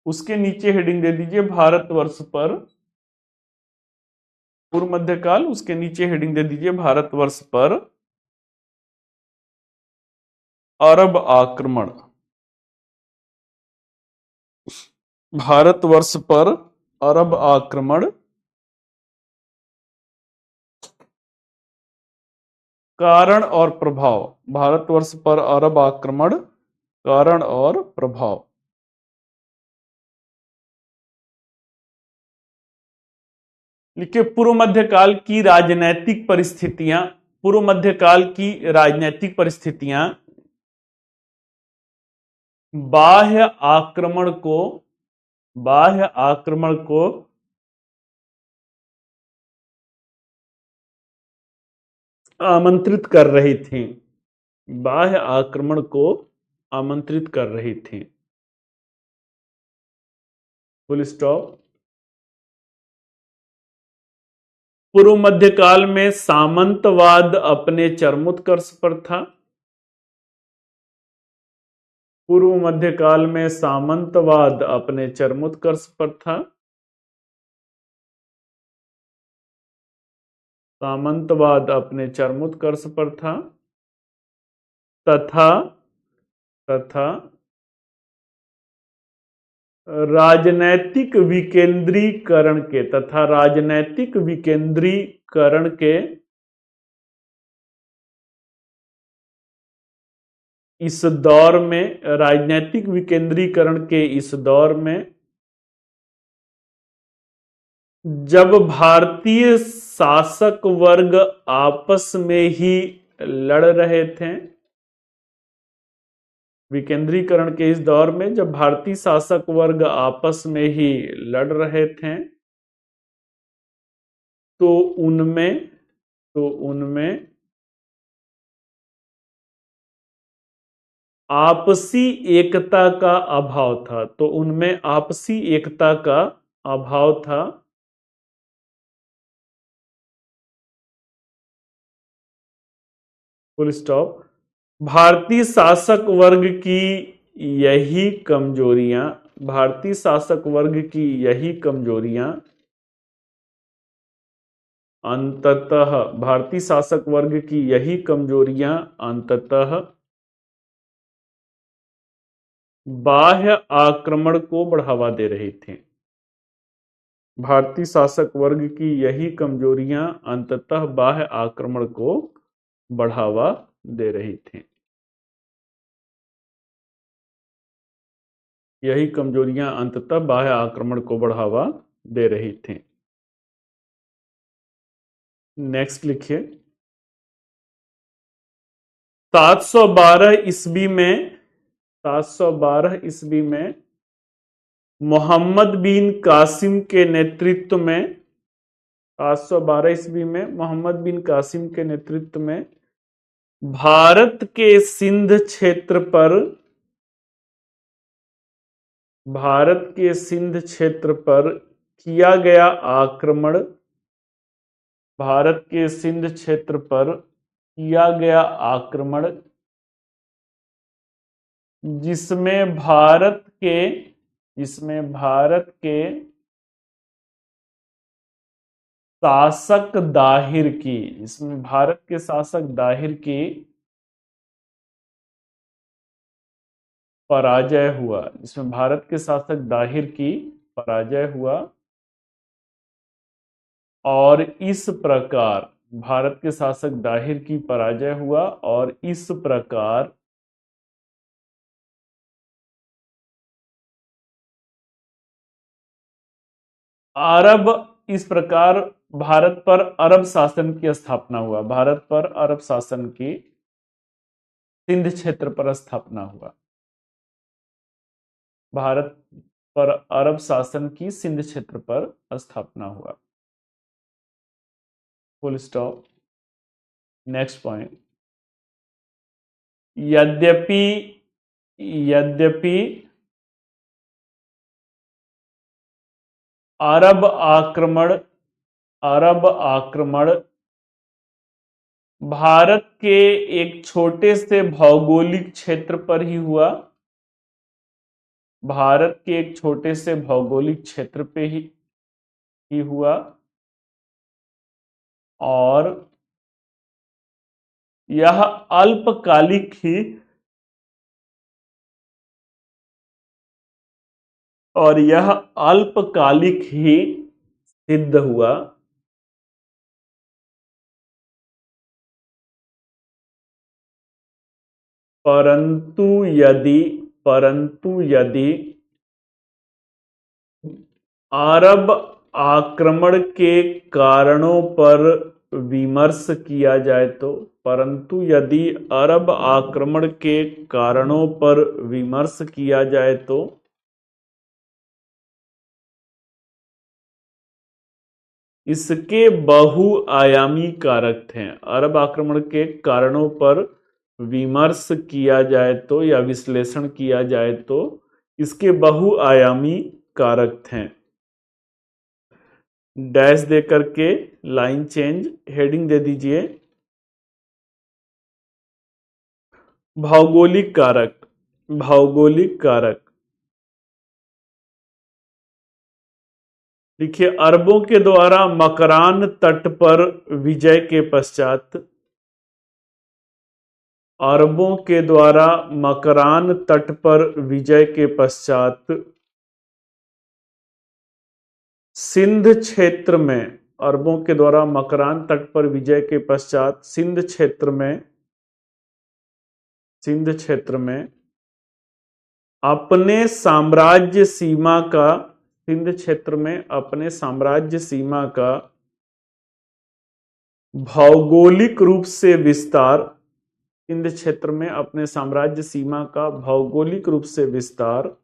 उसके नीचे हेडिंग दे दीजिए भारतवर्ष पर। पूर्व मध्यकाल, उसके नीचे हेडिंग दे दीजिए भारतवर्ष पर अरब आक्रमण। भारतवर्ष पर अरब आक्रमण, कारण और प्रभाव। भारतवर्ष पर अरब आक्रमण, कारण और प्रभाव। लिखिए पूर्व मध्यकाल की राजनैतिक परिस्थितियां। पूर्व मध्यकाल की राजनैतिक परिस्थितियां बाह्य आक्रमण को आमंत्रित कर रही थी। बाह्य आक्रमण को आमंत्रित कर रही थी। Full stop. पूर्व मध्यकाल में सामंतवाद अपने चरमोत्कर्ष पर था। पूर्व मध्यकाल में सामंतवाद अपने चरमोत्कर्ष पर था। सामंतवाद अपने चरमोत्कर्ष पर था तथा राजनैतिक विकेंद्रीकरण के इस दौर में, राजनैतिक विकेंद्रीकरण के इस दौर में, जब भारतीय शासक वर्ग आपस में ही लड़ रहे थे। विकेंद्रीकरण के इस दौर में जब भारतीय शासक वर्ग आपस में ही लड़ रहे थे तो उनमें आपसी एकता का अभाव था। तो उनमें आपसी एकता का अभाव था। Full stop. भारतीय शासक वर्ग की यही कमजोरियां भारतीय शासक वर्ग की यही कमजोरियां अंततः भारतीय शासक वर्ग की यही कमजोरियां अंततः बाह्य आक्रमण को बढ़ावा दे रही थी। भारतीय शासक वर्ग की यही कमजोरियां अंततः बाह्य आक्रमण को बढ़ावा दे रही थी। यही कमजोरियां अंततः बाह्य आक्रमण को बढ़ावा दे रही थी। नेक्स्ट लिखिए। 712 ईस्वी में 712 ईस्वी में मोहम्मद बिन कासिम के नेतृत्व में 712 ईस्वी में मोहम्मद बिन कासिम के नेतृत्व में भारत के सिंध क्षेत्र पर किया गया आक्रमण भारत के सिंध क्षेत्र पर किया गया आक्रमण जिसमें भारत के शासक दाहिर की पराजय हुआ जिसमें भारत के शासक दाहिर की पराजय हुआ और इस प्रकार भारत के शासक दाहिर की पराजय हुआ और इस प्रकार भारत पर अरब शासन की स्थापना हुआ। भारत पर अरब शासन की सिंध क्षेत्र पर स्थापना हुआ। भारत पर अरब शासन की सिंध क्षेत्र पर स्थापना हुआ। Full stop. Next point. यद्यपि अरब आक्रमण भारत के एक छोटे से भौगोलिक क्षेत्र पर ही हुआ। भारत के एक छोटे से भौगोलिक क्षेत्र पे ही हुआ और यह अल्पकालिक ही सिद्ध हुआ। परंतु यदि अरब आक्रमण के कारणों पर विमर्श किया जाए तो परंतु यदि अरब आक्रमण के कारणों पर विमर्श किया जाए तो इसके बहुआयामी कारक थे। अरब आक्रमण के कारणों पर विमर्श किया जाए तो या विश्लेषण किया जाए तो इसके बहुआयामी कारक थे। डैश दे करके लाइन चेंज, हेडिंग दे दीजिए भौगोलिक कारक। देखिए, अरबों के द्वारा मकरान तट पर विजय के पश्चात अरबों के द्वारा मकरान तट पर विजय के पश्चात सिंध क्षेत्र में अरबों के द्वारा मकरान तट पर विजय के पश्चात सिंध क्षेत्र में अपने साम्राज्य सीमा का भौगोलिक रूप से विस्तार सिंध क्षेत्र में अपने साम्राज्य सीमा का भौगोलिक रूप से विस्तार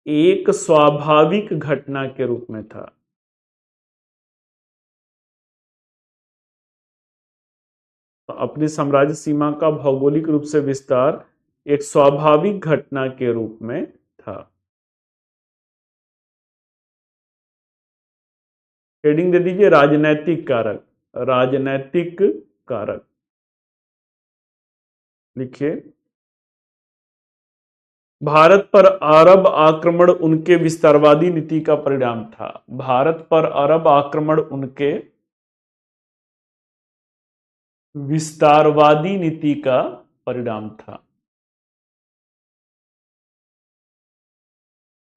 एक स्वाभाविक घटना के रूप में था। तो अपनी साम्राज्य सीमा का भौगोलिक रूप से विस्तार एक स्वाभाविक घटना के रूप में था। हेडिंग दे दीजिए राजनैतिक कारक। लिखिए भारत पर अरब आक्रमण उनके विस्तारवादी नीति का परिणाम था। भारत पर अरब आक्रमण उनके विस्तारवादी नीति का परिणाम था।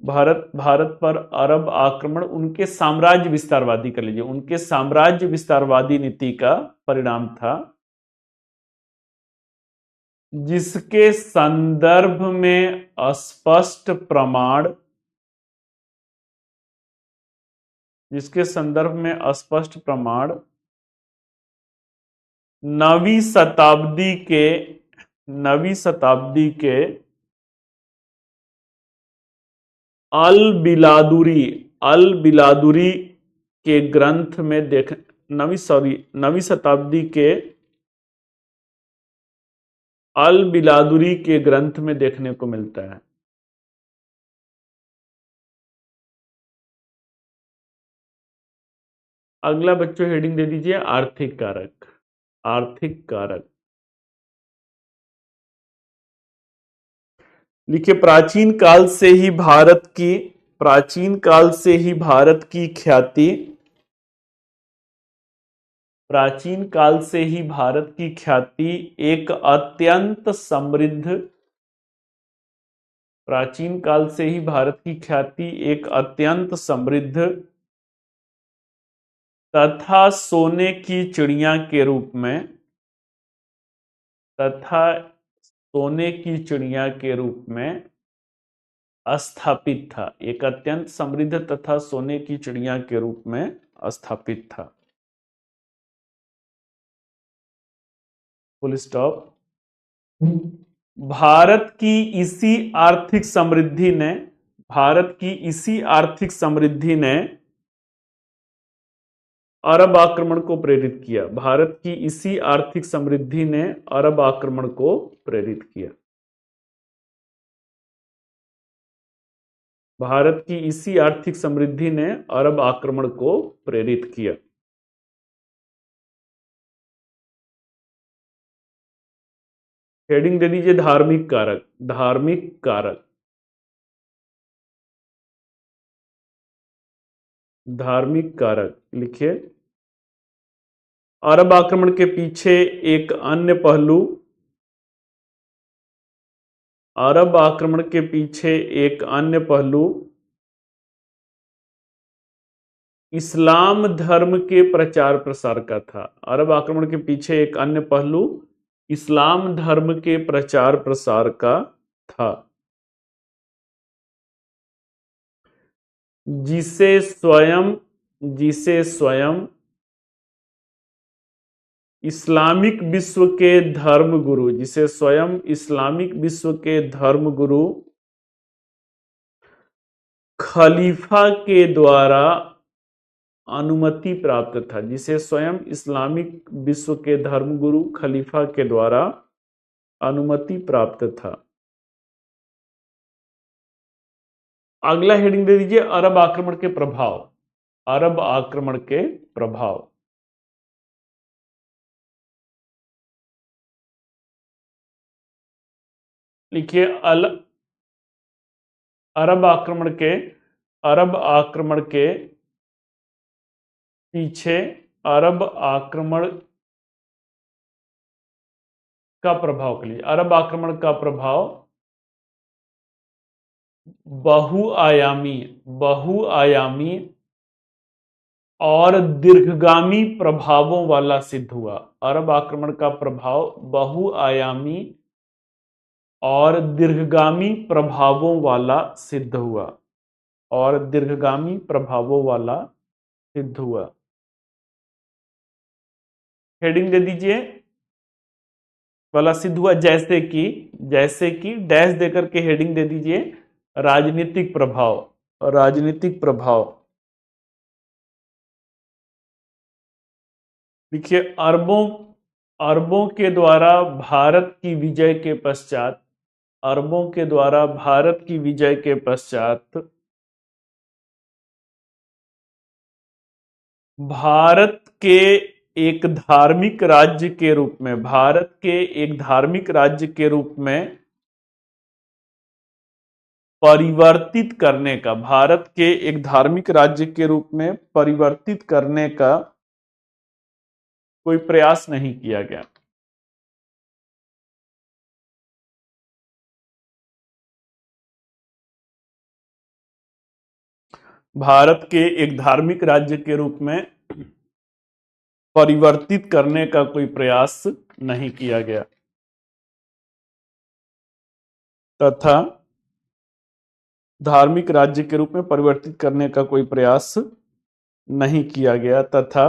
भारत पर अरब आक्रमण उनके साम्राज्य विस्तारवादी, कर लीजिए, उनके साम्राज्य विस्तारवादी नीति का परिणाम था, जिसके संदर्भ में स्पष्ट प्रमाण नवीं शताब्दी के अल बिलादुरी के ग्रंथ में नवीं शताब्दी के अल बिलादुरी के ग्रंथ में देखने को मिलता है। अगला बच्चों हेडिंग दे दीजिए आर्थिक कारक। आर्थिक कारक लिखिए, प्राचीन काल से ही भारत की ख्याति एक अत्यंत समृद्ध तथा सोने की चिड़िया के रूप में स्थापित था। एक अत्यंत समृद्ध तथा सोने की चिड़िया के रूप में स्थापित था। Full stop. भारत की इसी आर्थिक समृद्धि ने अरब आक्रमण को प्रेरित किया। भारत की इसी आर्थिक समृद्धि ने अरब आक्रमण को प्रेरित किया। भारत की इसी आर्थिक समृद्धि ने अरब आक्रमण को प्रेरित किया। हेडिंग दे दीजिए धार्मिक कारक। धार्मिक कारक लिखिए, अरब आक्रमण के पीछे एक अन्य पहलू इस्लाम धर्म के प्रचार प्रसार का था। अरब आक्रमण के पीछे एक अन्य पहलू इस्लाम धर्म के प्रचार प्रसार का था, जिसे स्वयं इस्लामिक विश्व के धर्मगुरु खलीफा के द्वारा अनुमति प्राप्त था। जिसे स्वयं इस्लामिक विश्व के धर्मगुरु खलीफा के द्वारा अनुमति प्राप्त था। अगला हेडिंग दे दीजिए अरब आक्रमण के प्रभाव। अरब आक्रमण के प्रभाव लिखिए, अरब आक्रमण के पीछे अरब आक्रमण का प्रभाव के लिए अरब आक्रमण का प्रभाव बहुआयामी और दीर्घगामी प्रभावों वाला सिद्ध हुआ। अरब आक्रमण का प्रभाव बहुआयामी और दीर्घगामी प्रभावों वाला सिद्ध हुआ। हेडिंग दे दीजिए वाला सिद्ध हुआ, जैसे कि डैश देकर के हेडिंग दे दीजिए राजनीतिक प्रभाव। देखिए, अरबों के द्वारा भारत की विजय के पश्चात भारत के एक धार्मिक राज्य के रूप में परिवर्तित करने का, भारत के एक धार्मिक राज्य के रूप में परिवर्तित करने का कोई प्रयास नहीं किया गया। भारत के एक धार्मिक राज्य के रूप में परिवर्तित करने का कोई प्रयास नहीं किया गया तथा धार्मिक राज्य के रूप में परिवर्तित करने का कोई प्रयास नहीं किया गया तथा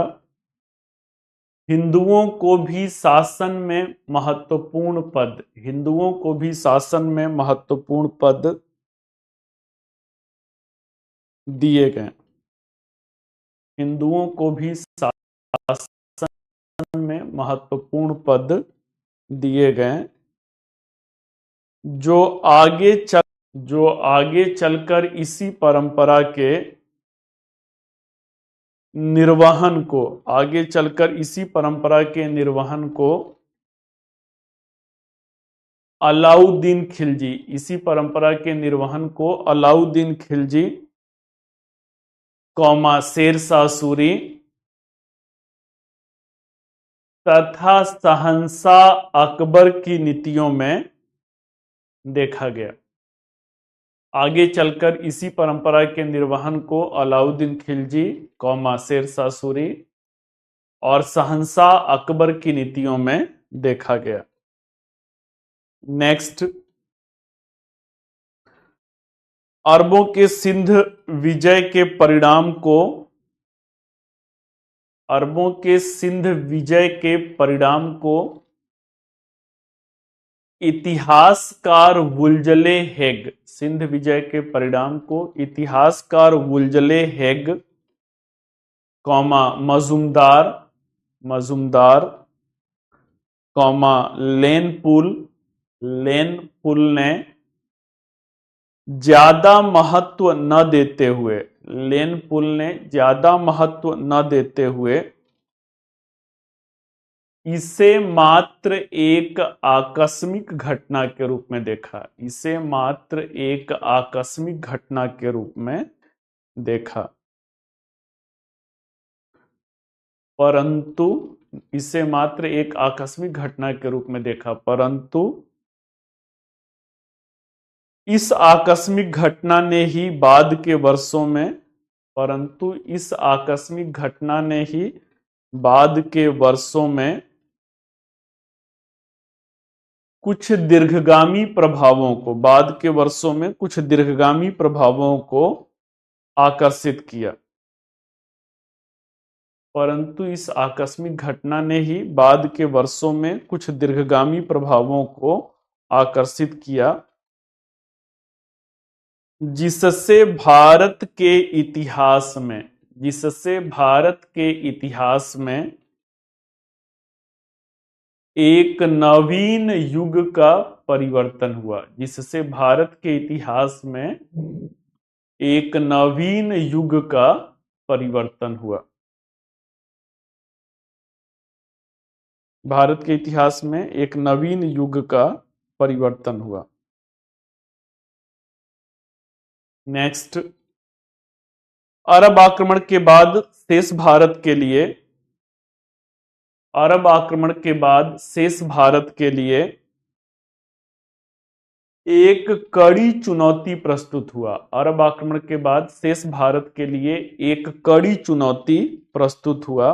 हिंदुओं को भी शासन में महत्वपूर्ण पद, हिंदुओं को भी शासन में महत्वपूर्ण पद दिए गए, हिंदुओं को भी शासन में महत्वपूर्ण पद दिए गए जो आगे चलकर इसी परंपरा के निर्वहन को, आगे चलकर इसी परंपरा के निर्वहन को अलाउद्दीन खिलजी, इसी परंपरा के निर्वहन को अलाउद्दीन खिलजी कौमा शेरशाह सूरी तथा शहंशाह अकबर की नीतियों में देखा गया। आगे चलकर इसी परंपरा के निर्वहन को अलाउद्दीन खिलजी कौमा शेरशाह सूरी और शहंशाह अकबर की नीतियों में देखा गया। नेक्स्ट, अरबों के सिंध विजय के परिणाम को, अरबों के सिंध विजय के परिणाम को इतिहासकार वुलजले हेग, सिंध विजय के परिणाम को इतिहासकार वुलजले हेग कौमा मजुमदार कौमा लेनपुल ने ज्यादा महत्व न देते हुए, लेनपुल ने ज्यादा महत्व न देते हुए इसे मात्र एक आकस्मिक घटना के रूप में देखा, इसे मात्र एक आकस्मिक घटना के रूप में देखा, परंतु इसे मात्र एक आकस्मिक घटना के रूप में देखा, परंतु इस आकस्मिक घटना ने ही बाद के वर्षों में, परंतु इस आकस्मिक घटना ने ही बाद के वर्षों में कुछ दीर्घगामी प्रभावों को, बाद के वर्षों में कुछ दीर्घगामी प्रभावों को आकर्षित किया, परंतु इस आकस्मिक घटना ने ही बाद के वर्षों में कुछ दीर्घगामी प्रभावों को आकर्षित किया जिससे भारत के इतिहास में, जिससे भारत के इतिहास में एक नवीन युग का परिवर्तन हुआ, जिससे भारत के इतिहास में एक नवीन युग का परिवर्तन हुआ, भारत के इतिहास में एक नवीन युग का परिवर्तन हुआ। नेक्स्ट, अरब आक्रमण के बाद शेष भारत के लिए, अरब आक्रमण के बाद शेष भारत के लिए एक कड़ी चुनौती प्रस्तुत हुआ, अरब आक्रमण के बाद शेष भारत के लिए एक कड़ी चुनौती प्रस्तुत हुआ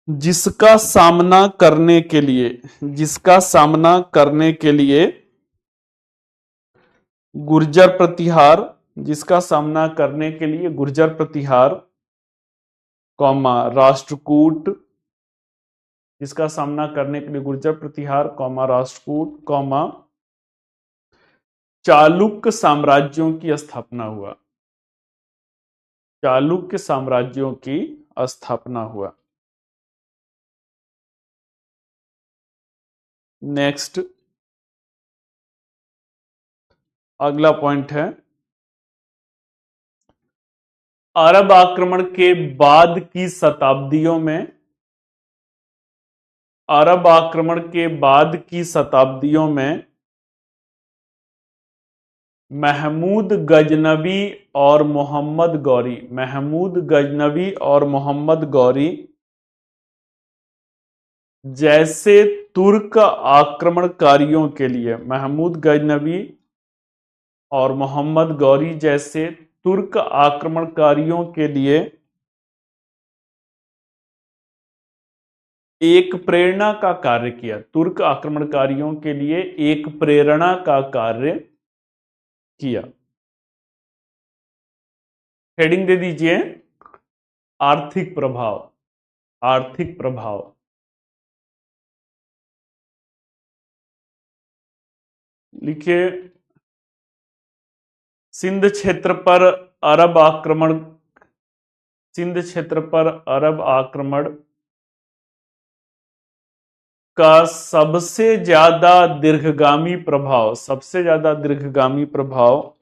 जिसका सामना करने के लिए, जिसका सामना करने के लिए गुर्जर प्रतिहार, जिसका सामना करने के लिए गुर्जर प्रतिहार कौमा राष्ट्रकूट, जिसका सामना करने के लिए गुर्जर प्रतिहार कौमा राष्ट्रकूट कौमा चालुक्य साम्राज्यों की स्थापना हुआ, चालुक्य साम्राज्यों की स्थापना हुआ। नेक्स्ट, अगला पॉइंट है, अरब आक्रमण के बाद की शताब्दियों में, अरब आक्रमण के बाद की शताब्दियों में महमूद गजनवी और मोहम्मद गौरी, महमूद गजनवी और मोहम्मद गौरी जैसे तुर्क आक्रमणकारियों के लिए, महमूद गजनवी और मोहम्मद गौरी जैसे तुर्क आक्रमणकारियों के लिए एक प्रेरणा का कार्य किया, तुर्क आक्रमणकारियों के लिए एक प्रेरणा का कार्य किया। हेडिंग दे दीजिए आर्थिक प्रभाव, आर्थिक प्रभाव। लिखिए सिंध क्षेत्र पर अरब आक्रमण, सिंध क्षेत्र पर अरब आक्रमण का सबसे ज्यादा दीर्घगामी प्रभाव, सबसे ज्यादा दीर्घगामी प्रभाव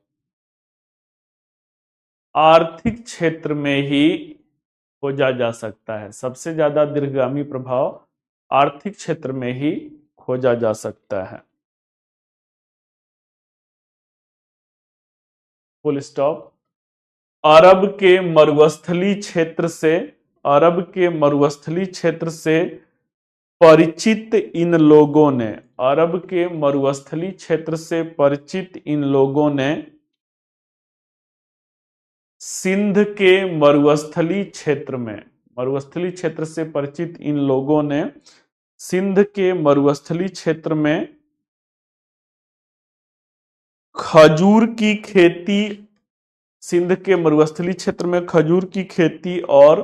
आर्थिक क्षेत्र में ही खोजा जा सकता है, सबसे ज्यादा दीर्घगामी प्रभाव आर्थिक क्षेत्र में ही खोजा जा सकता है। Full stop. अरब के मरुस्थली क्षेत्र से, अरब के मरुस्थली क्षेत्र से परिचित इन लोगों ने, अरब के मरुस्थली क्षेत्र से परिचित इन लोगों ने सिंध के मरुस्थली क्षेत्र में, मरुस्थली क्षेत्र से परिचित इन लोगों ने सिंध के मरुस्थली क्षेत्र में खजूर की खेती, सिंध के मरुस्थली क्षेत्र में खजूर की खेती और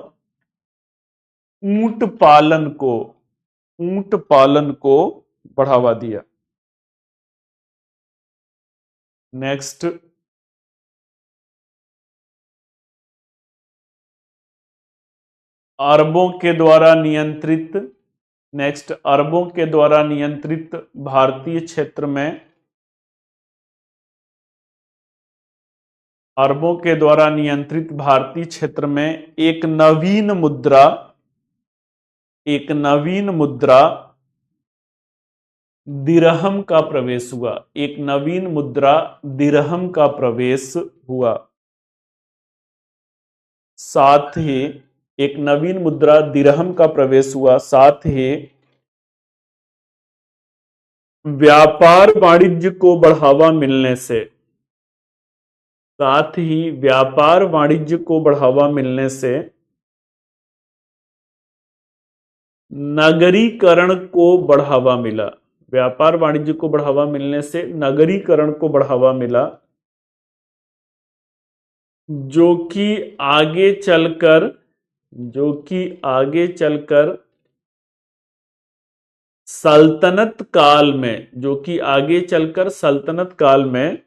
ऊंट पालन को, ऊंट पालन को बढ़ावा दिया। नेक्स्ट, अरबों के द्वारा नियंत्रित, नेक्स्ट अरबों के द्वारा नियंत्रित भारतीय क्षेत्र में, अरबों के द्वारा नियंत्रित भारतीय क्षेत्र में एक नवीन मुद्रा, एक नवीन मुद्रा दिरहम का प्रवेश हुआ, एक नवीन मुद्रा दिरहम का प्रवेश हुआ। साथ ही एक नवीन मुद्रा दिरहम का प्रवेश हुआ, साथ ही व्यापार वाणिज्य को बढ़ावा मिलने से, साथ ही व्यापार वाणिज्य को बढ़ावा मिलने से नगरीकरण को बढ़ावा मिला, व्यापार वाणिज्य को बढ़ावा मिलने से नगरीकरण को बढ़ावा मिला, जो कि आगे चलकर, जो कि आगे चलकर सल्तनत काल में, जो कि आगे चलकर सल्तनत काल में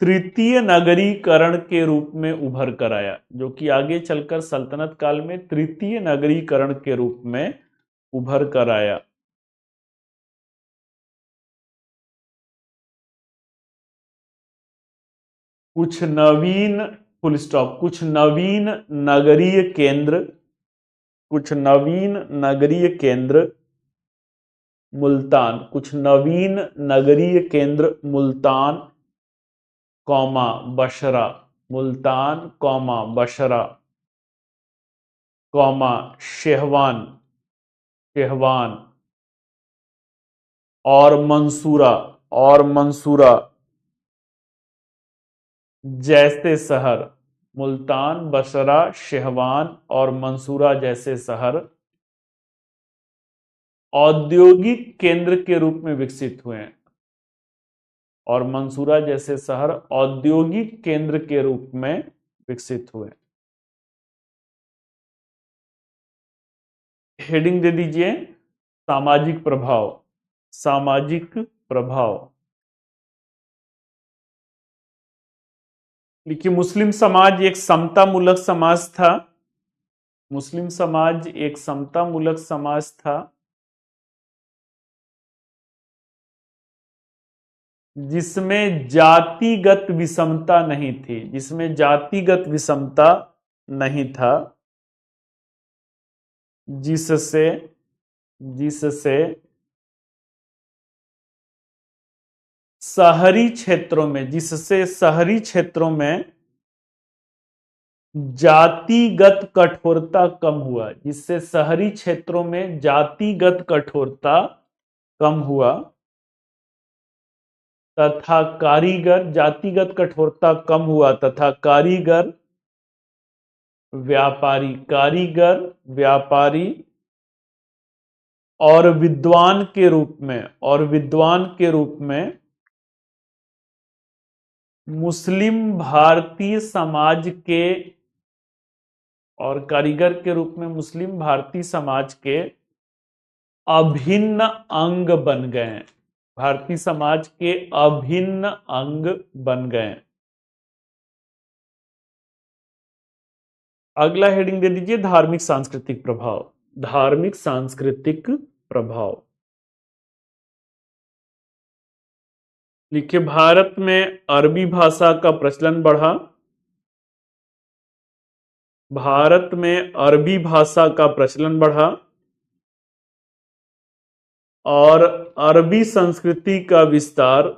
तृतीय नगरीकरण के रूप में उभर कर आया, जो कि आगे चलकर सल्तनत काल में तृतीय नगरीकरण के रूप में उभर कर आया। कुछ नवीन, फुल स्टॉप, कुछ नवीन नगरीय केंद्र, कुछ नवीन नगरीय केंद्र मुल्तान, कुछ नवीन नगरीय केंद्र Multan comma Basra, Multan comma Basra comma Sehwan, Sehwan और मंसूरा, और मंसूरा जैसे शहर, मुल्तान, बसरा, शेहवान और मंसूरा जैसे शहर औद्योगिक केंद्र के रूप में विकसित हुए हैं, और मंसूरा जैसे शहर औद्योगिक केंद्र के रूप में विकसित हुए। हेडिंग दे दीजिए सामाजिक प्रभाव, सामाजिक प्रभाव। देखिए मुस्लिम समाज एक समतामूलक समाज था, मुस्लिम समाज एक समतामूलक समाज था जिसमें जातिगत विषमता नहीं थी, जिसमें जातिगत विषमता नहीं था, जिससे जिससे शहरी क्षेत्रों में, जिससे शहरी क्षेत्रों में जातिगत कठोरता कम हुआ, जिससे शहरी क्षेत्रों में जातिगत कठोरता कम हुआ, तथा कारीगर, जातिगत कठोरता कम हुआ तथा कारीगर, व्यापारी, कारीगर, व्यापारी और विद्वान के रूप में, और विद्वान के रूप में मुस्लिम भारतीय समाज के, और कारीगर के रूप में मुस्लिम भारतीय समाज के अभिन्न अंग बन गए, भारतीय समाज के अभिन्न अंग बन गए। अगला हेडिंग दे दीजिए धार्मिक सांस्कृतिक प्रभाव। धार्मिक सांस्कृतिक प्रभाव लिखिए, भारत में अरबी भाषा का प्रचलन बढ़ा, भारत में अरबी भाषा का प्रचलन बढ़ा और अरबी संस्कृति का विस्तार,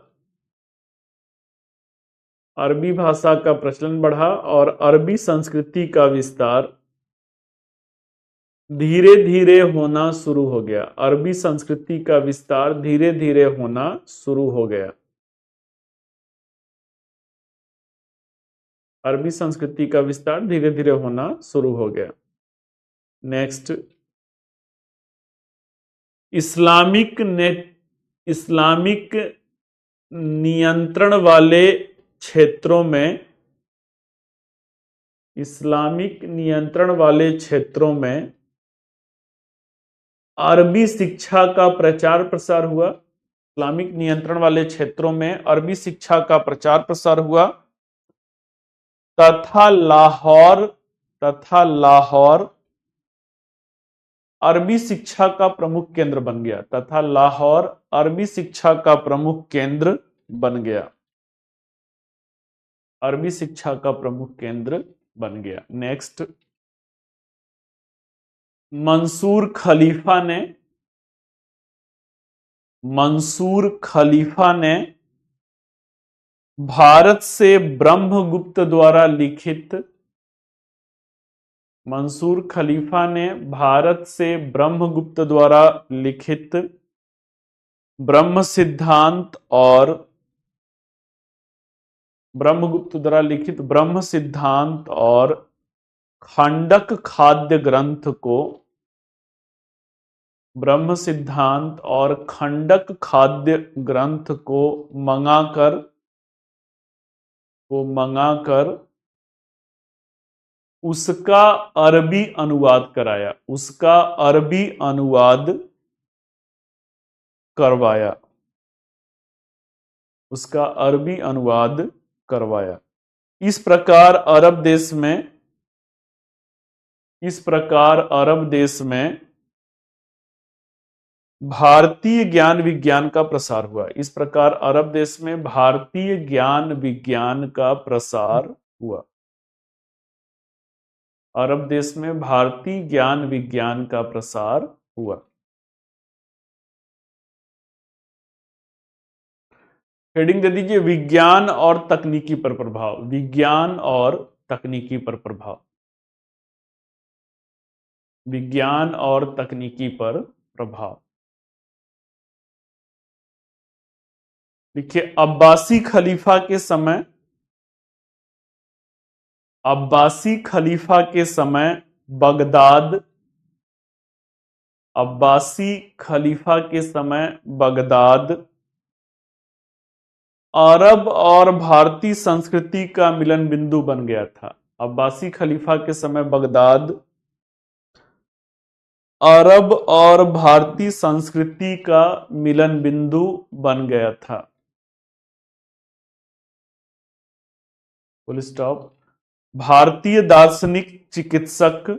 अरबी भाषा का प्रचलन बढ़ा और अरबी संस्कृति का विस्तार धीरे धीरे होना शुरू हो गया, अरबी संस्कृति का विस्तार धीरे धीरे होना शुरू हो गया, अरबी संस्कृति का विस्तार धीरे धीरे होना शुरू हो गया। नेक्स्ट, इस्लामिक नियंत्रण वाले क्षेत्रों में, इस्लामिक नियंत्रण वाले क्षेत्रों में अरबी शिक्षा का प्रचार प्रसार हुआ, इस्लामिक नियंत्रण वाले क्षेत्रों में अरबी शिक्षा का प्रचार प्रसार हुआ तथा लाहौर अरबी शिक्षा का प्रमुख केंद्र बन गया, तथा लाहौर अरबी शिक्षा का प्रमुख केंद्र बन गया, अरबी शिक्षा का प्रमुख केंद्र बन गया। नेक्स्ट, मंसूर खलीफा ने भारत से ब्रह्मगुप्त द्वारा लिखित, मंसूर खलीफा ने भारत से ब्रह्मगुप्त द्वारा लिखित ब्रह्म सिद्धांत और ब्रह्मगुप्त द्वारा लिखित ब्रह्म सिद्धांत और खंडक खाद्य ग्रंथ को, ब्रह्म सिद्धांत और खंडक खाद्य ग्रंथ को मंगाकर उसका अरबी अनुवाद कराया, उसका अरबी अनुवाद करवाया, उसका अरबी अनुवाद करवाया। इस प्रकार अरब देश में भारतीय ज्ञान विज्ञान का प्रसार हुआ, इस प्रकार अरब देश में भारतीय ज्ञान विज्ञान का प्रसार हुआ, अरब देश में भारतीय ज्ञान विज्ञान का प्रसार हुआ। हेडिंग दे दीजिए विज्ञान और तकनीकी पर प्रभाव, विज्ञान और तकनीकी पर प्रभाव, विज्ञान और तकनीकी पर प्रभाव। देखिए, अब्बासी खलीफा के समय बगदाद, अब्बासी खलीफा के समय बगदाद अरब और भारतीय संस्कृति का मिलन बिंदु बन गया था, अब्बासी खलीफा के समय बगदाद अरब और भारतीय संस्कृति का मिलन बिंदु बन गया था। Full stop. भारतीय दार्शनिक चिकित्सक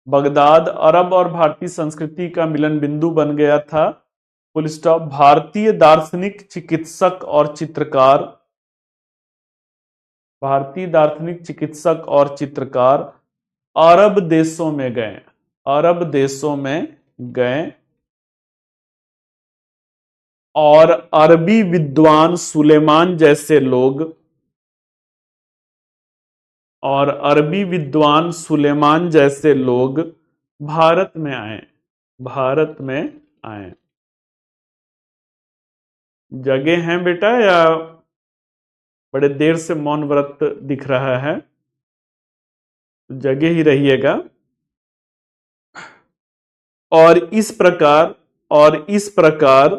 बगदाद अरब और भारतीय संस्कृति का मिलन बिंदु बन गया था। Full stop. भारतीय दार्शनिक चिकित्सक और चित्रकार, भारतीय दार्शनिक चिकित्सक और चित्रकार अरब देशों में गए, अरब देशों में गए और अरबी विद्वान सुलेमान जैसे लोग, और अरबी विद्वान सुलेमान जैसे लोग भारत में आए, भारत में आए। जगह हैं बेटा या बड़े देर से मौन व्रत दिख रहा है? जगह ही रहिएगा। और इस प्रकार, और इस प्रकार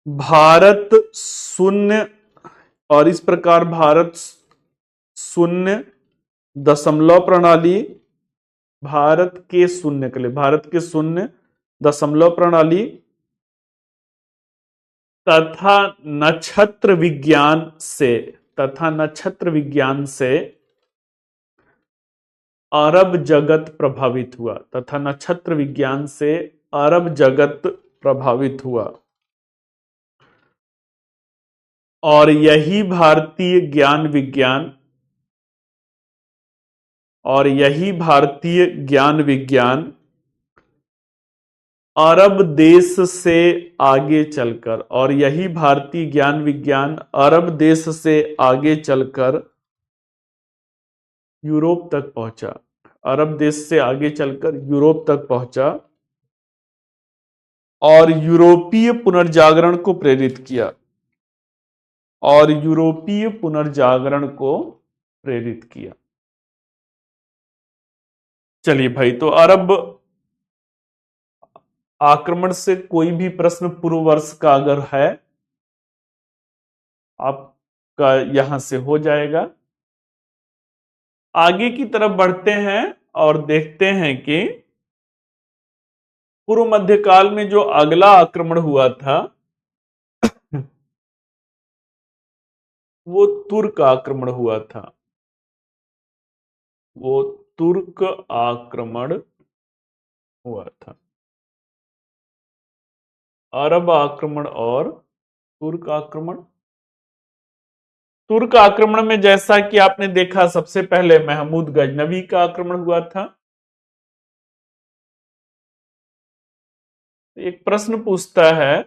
भारत शून्य, और इस प्रकार भारत शून्य दशमलव प्रणाली, भारत के शून्य के लिए, भारत के शून्य दशमलव प्रणाली तथा नक्षत्र विज्ञान से, तथा नक्षत्र विज्ञान से अरब जगत प्रभावित हुआ, तथा नक्षत्र विज्ञान से अरब जगत प्रभावित हुआ। और यही भारतीय ज्ञान विज्ञान, और यही भारतीय ज्ञान विज्ञान अरब देश से आगे चलकर, और यही भारतीय ज्ञान विज्ञान अरब देश से आगे चलकर यूरोप तक पहुंचा, अरब देश से आगे चलकर यूरोप तक पहुंचा और यूरोपीय पुनर्जागरण को प्रेरित किया, और यूरोपीय पुनर्जागरण को प्रेरित किया। चलिए भाई, तो अरब आक्रमण से कोई भी प्रश्न पूर्व वर्ष का अगर है आपका यहां से हो जाएगा। आगे की तरफ बढ़ते हैं और देखते हैं कि पूर्व मध्यकाल में जो अगला आक्रमण हुआ था वो तुर्क आक्रमण हुआ था, वो तुर्क आक्रमण हुआ था। अरब आक्रमण और तुर्क आक्रमण। तुर्क आक्रमण में जैसा कि आपने देखा, सबसे पहले महमूद गजनवी का आक्रमण हुआ था। एक प्रश्न पूछता है,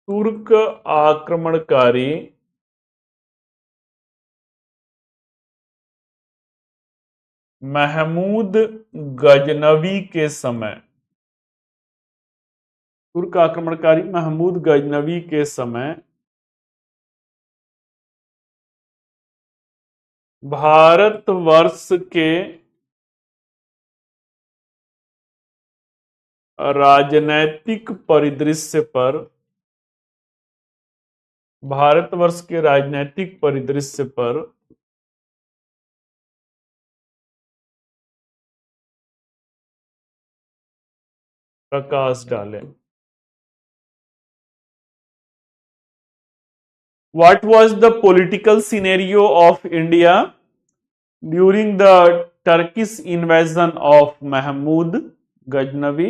तुर्क आक्रमणकारी महमूद गजनवी के समय, तुर्क आक्रमणकारी महमूद गजनवी के समय भारतवर्ष के राजनैतिक परिदृश्य पर, भारतवर्ष के राजनैतिक परिदृश्य पर प्रकाश डालें। What was the political scenario of India during the Turkish invasion of Mahmud Ghaznavi?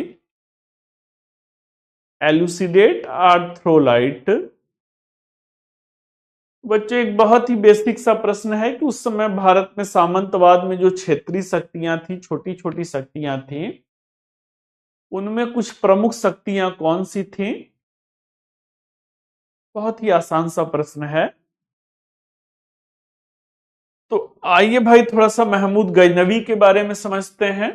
Elucidate or throw light? बच्चे, एक बहुत ही बेसिक सा प्रश्न है कि उस समय भारत में सामंतवाद में जो क्षेत्रीय शक्तियां थी, छोटी छोटी शक्तियां थी, उनमें कुछ प्रमुख शक्तियां कौन सी थी? बहुत ही आसान सा प्रश्न है। तो आइए भाई थोड़ा सा महमूद गजनवी के बारे में समझते हैं।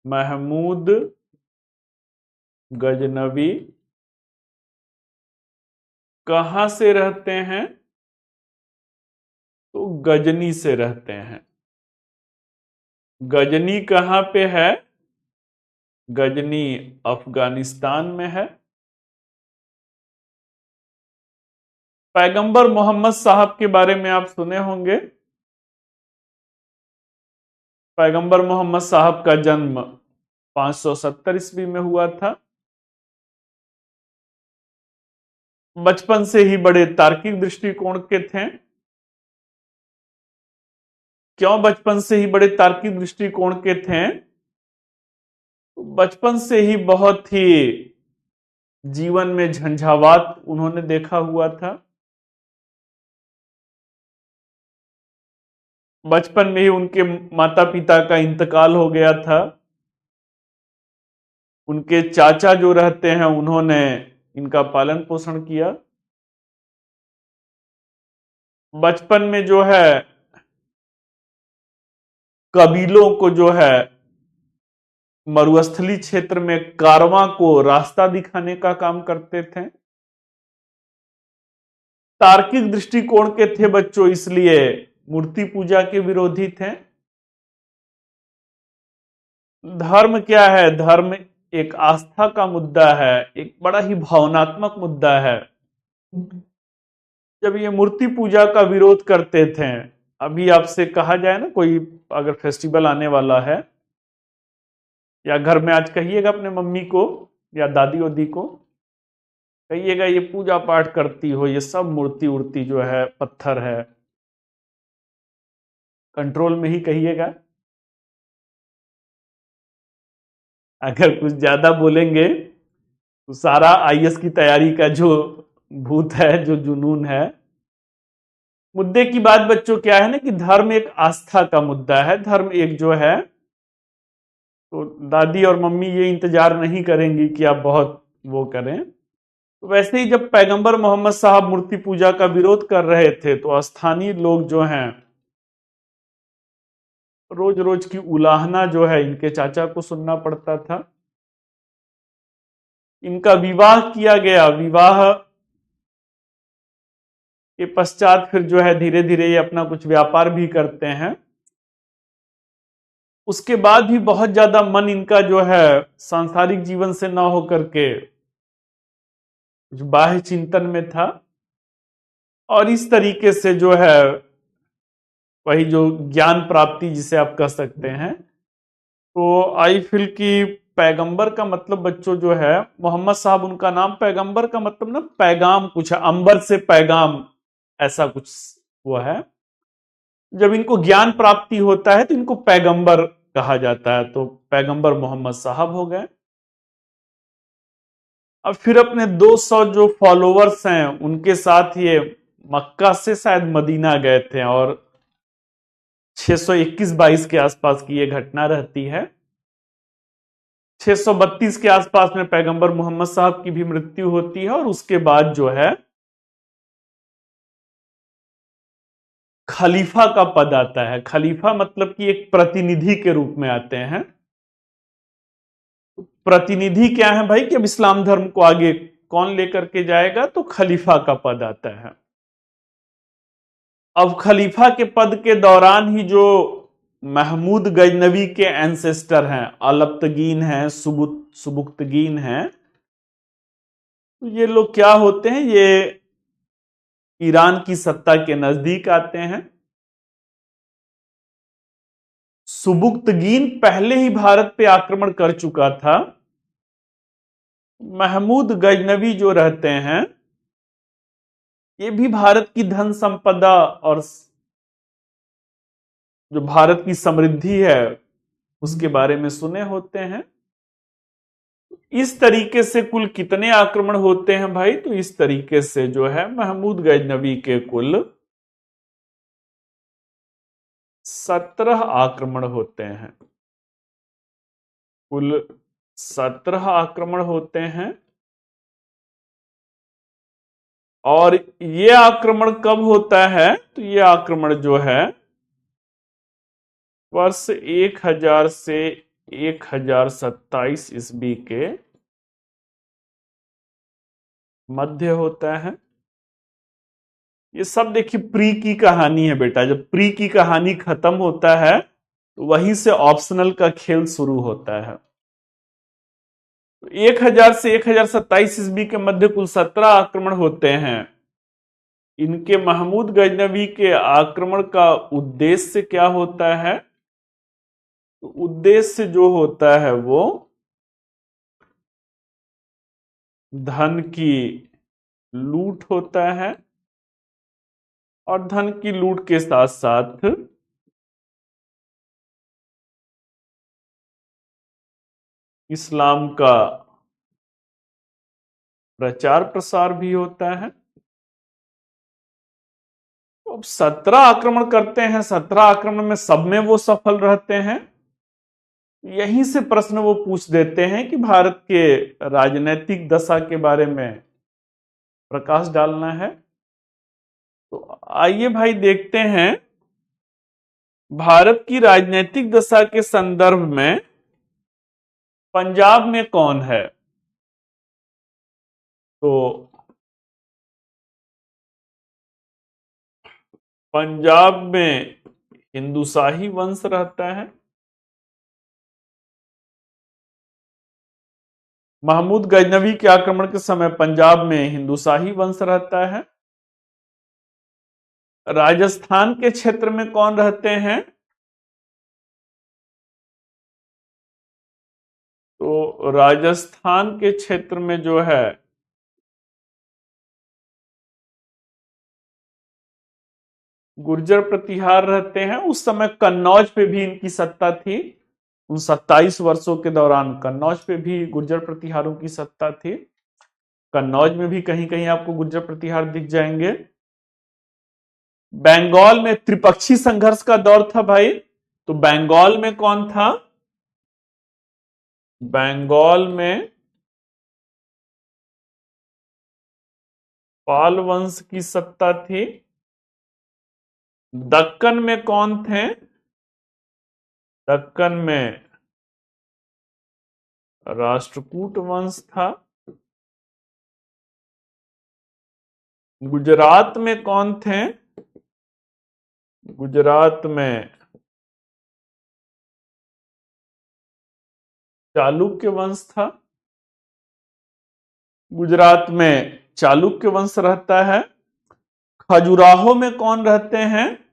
महमूद गजनवी कहां से रहते हैं? तो गजनी से रहते हैं। गजनी कहां पे है? गजनी अफगानिस्तान में है। पैगंबर मोहम्मद साहब के बारे में आप सुने होंगे। पैगंबर मोहम्मद साहब का जन्म 570 ईस्वी में हुआ था। बचपन से ही बड़े तार्किक दृष्टिकोण के थे। क्यों बचपन से ही बड़े तार्किक दृष्टिकोण के थे? बचपन से ही बहुत ही जीवन में झंझावात उन्होंने देखा हुआ था। बचपन में ही उनके माता पिता का इंतकाल हो गया था। उनके चाचा जो रहते हैं उन्होंने इनका पालन पोषण किया। बचपन में जो है कबीलों को जो है मरुस्थली क्षेत्र में कारवां को रास्ता दिखाने का काम करते थे। तार्किक दृष्टिकोण के थे बच्चों, इसलिए मूर्ति पूजा के विरोधी थे। धर्म क्या है? धर्म एक आस्था का मुद्दा है, एक बड़ा ही भावनात्मक मुद्दा है। जब ये मूर्ति पूजा का विरोध करते थे, अभी आपसे कहा जाए ना, कोई अगर फेस्टिवल आने वाला है, या घर में आज कहिएगा अपने मम्मी को या दादी ओदी को, कहिएगा ये पूजा पाठ करती हो, ये सब मूर्ति उर्ति जो है पत्थर है, कंट्रोल में ही कहिएगा। अगर कुछ ज्यादा बोलेंगे तो सारा आईएएस की तैयारी का जो भूत है, जो जुनून है। मुद्दे की बात बच्चों क्या है ना, कि धर्म एक आस्था का मुद्दा है। धर्म एक जो है, तो दादी और मम्मी ये इंतजार नहीं करेंगी कि आप बहुत वो करें। तो वैसे ही जब पैगंबर मोहम्मद साहब मूर्ति पूजा का विरोध कर रहे थे, तो स्थानीय लोग जो हैं रोज रोज की उलाहना जो है इनके चाचा को सुनना पड़ता था। इनका विवाह किया गया। विवाह के पश्चात फिर जो है धीरे धीरे ये अपना कुछ व्यापार भी करते हैं। उसके बाद भी बहुत ज्यादा मन इनका जो है सांसारिक जीवन से ना होकर के कुछ बाह्य चिंतन में था। और इस तरीके से जो है वही जो ज्ञान प्राप्ति जिसे आप कह सकते हैं, तो आई फील कि पैगंबर का मतलब बच्चों जो है, मोहम्मद साहब उनका नाम, पैगंबर का मतलब ना पैगाम कुछ है, अंबर से पैगाम, ऐसा कुछ वो है। जब इनको ज्ञान प्राप्ति होता है तो इनको पैगंबर कहा जाता है, तो पैगंबर मोहम्मद साहब हो गए। अब फिर अपने 200 जो फॉलोवर्स हैं उनके साथ ये मक्का से शायद मदीना गए थे, और 621-22 के आसपास की ये घटना रहती है। 632 के आसपास में पैगंबर मोहम्मद साहब की भी मृत्यु होती है, और उसके बाद जो है खलीफा का पद आता है। खलीफा मतलब कि एक प्रतिनिधि के रूप में आते हैं। प्रतिनिधि क्या है भाई, कि अब इस्लाम धर्म को आगे कौन लेकर के जाएगा, तो खलीफा का पद आता है। अब खलीफा के पद के दौरान ही जो महमूद गजनवी के एंसेस्टर हैं, अलप्तगीन हैं, सुबुक्तगीन हैं, तो ये लोग क्या होते हैं, ये ईरान की सत्ता के नजदीक आते हैं। सुबुक्तगीन पहले ही भारत पे आक्रमण कर चुका था। महमूद गजनवी जो रहते हैं, ये भी भारत की धन संपदा और जो भारत की समृद्धि है उसके बारे में सुने होते हैं। इस तरीके से कुल कितने आक्रमण होते हैं भाई, तो इस तरीके से जो है महमूद गजनवी के कुल 17 आक्रमण होते हैं। कुल 17 आक्रमण होते हैं। और ये आक्रमण कब होता है, तो ये आक्रमण जो है वर्ष 1000 से 1027 ईस्वी के मध्य होता है। ये सब देखिए प्री की कहानी है बेटा। जब प्री की कहानी खत्म होता है तो वहीं से ऑप्शनल का खेल शुरू होता है। तो 1000 से 1027 ईस्वी के मध्य कुल 17 आक्रमण होते हैं। इनके महमूद गजनवी के आक्रमण का उद्देश्य क्या होता है, तो उद्देश्य जो होता है वो धन की लूट होता है, और धन की लूट के साथ साथ इस्लाम का प्रचार प्रसार भी होता है। अब 17 आक्रमण करते हैं, 17 आक्रमण में सब में वो सफल रहते हैं। यहीं से प्रश्न वो पूछ देते हैं कि भारत के राजनीतिक दशा के बारे में प्रकाश डालना है। तो आइए भाई देखते हैं भारत की राजनीतिक दशा के संदर्भ में पंजाब में कौन है। तो पंजाब में हिंदुशाही वंश रहता है। महमूद गजनवी के आक्रमण के समय पंजाब में हिंदुशाही वंश रहता है। राजस्थान के क्षेत्र में कौन रहते हैं। तो राजस्थान के क्षेत्र में जो है गुर्जर प्रतिहार रहते हैं। उस समय कन्नौज पे भी इनकी सत्ता थी। उन 27 वर्षों के दौरान कन्नौज पे भी गुर्जर प्रतिहारों की सत्ता थी। कन्नौज में भी कहीं कहीं आपको गुर्जर प्रतिहार दिख जाएंगे। बंगाल में त्रिपक्षी संघर्ष का दौर था भाई। तो बंगाल में कौन था। बंगाल में पाल वंश की सत्ता थी। दक्कन में कौन थे। दक्कन में राष्ट्रकूट वंश था। गुजरात में कौन थे। गुजरात में चालुक्य वंश था। गुजरात में चालुक्य वंश रहता है। खजुराहो में कौन रहते हैं।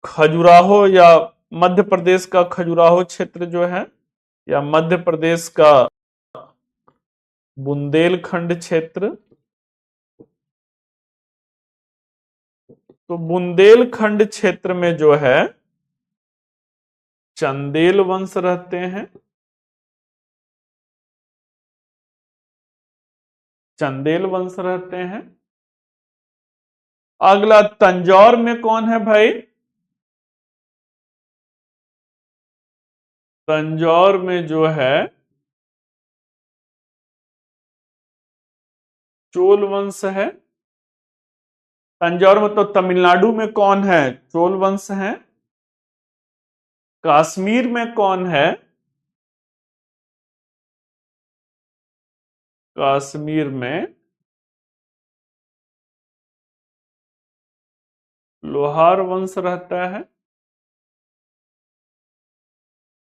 खजुराहो या मध्य प्रदेश का खजुराहो क्षेत्र जो है, या मध्य प्रदेश का बुंदेलखंड क्षेत्र। तो बुंदेलखंड क्षेत्र में जो है चंदेल वंश रहते हैं। चंदेल वंश रहते हैं। अगला तंजौर में कौन है भाई। तंजौर में जो है चोल वंश है। तंजौर मतलब तमिलनाडु में कौन है। चोल वंश है। कश्मीर में कौन है। कश्मीर में लोहार वंश रहता है।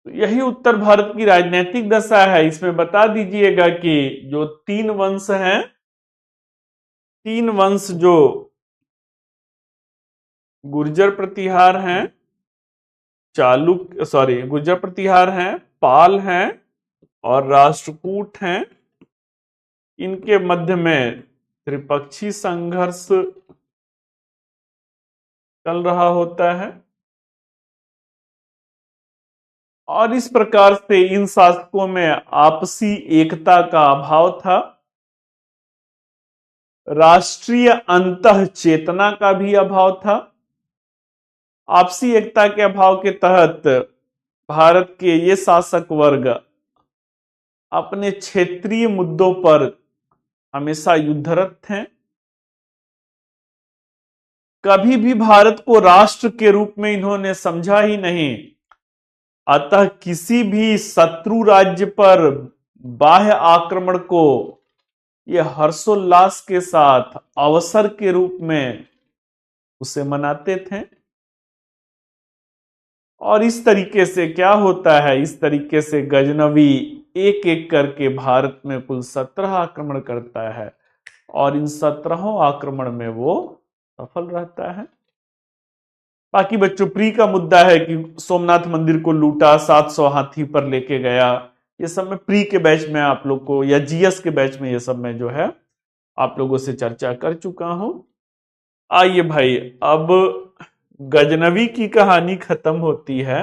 तो यही उत्तर भारत की राजनीतिक दशा है। इसमें बता दीजिएगा कि जो तीन वंश हैं, तीन वंश जो गुर्जर प्रतिहार हैं, चालुक्य गुर्जर प्रतिहार हैं, पाल हैं और राष्ट्रकूट हैं, इनके मध्य में त्रिपक्षी संघर्ष चल रहा होता है। और इस प्रकार से इन शासकों में आपसी एकता का अभाव था। राष्ट्रीय अंतः चेतना का भी अभाव था। आपसी एकता के अभाव के तहत भारत के ये शासक वर्ग अपने क्षेत्रीय मुद्दों पर हमेशा युद्धरत थे। कभी भी भारत को राष्ट्र के रूप में इन्होंने समझा ही नहीं। अतः किसी भी शत्रु राज्य पर बाह्य आक्रमण को ये हर्षोल्लास के साथ अवसर के रूप में उसे मनाते थे। और इस तरीके से क्या होता है, इस तरीके से गजनवी एक एक करके भारत में कुल 17 आक्रमण करता है और इन 17 आक्रमण में वो सफल रहता है। बाकी बच्चों प्री का मुद्दा है कि सोमनाथ मंदिर को लूटा, 700 हाथी पर लेके गया। ये सब मैं प्री के बैच में आप लोग को, या जीएस के बैच में ये सब मैं जो है आप लोगों से चर्चा कर चुका हूं। आइए भाई, अब गजनवी की कहानी खत्म होती है।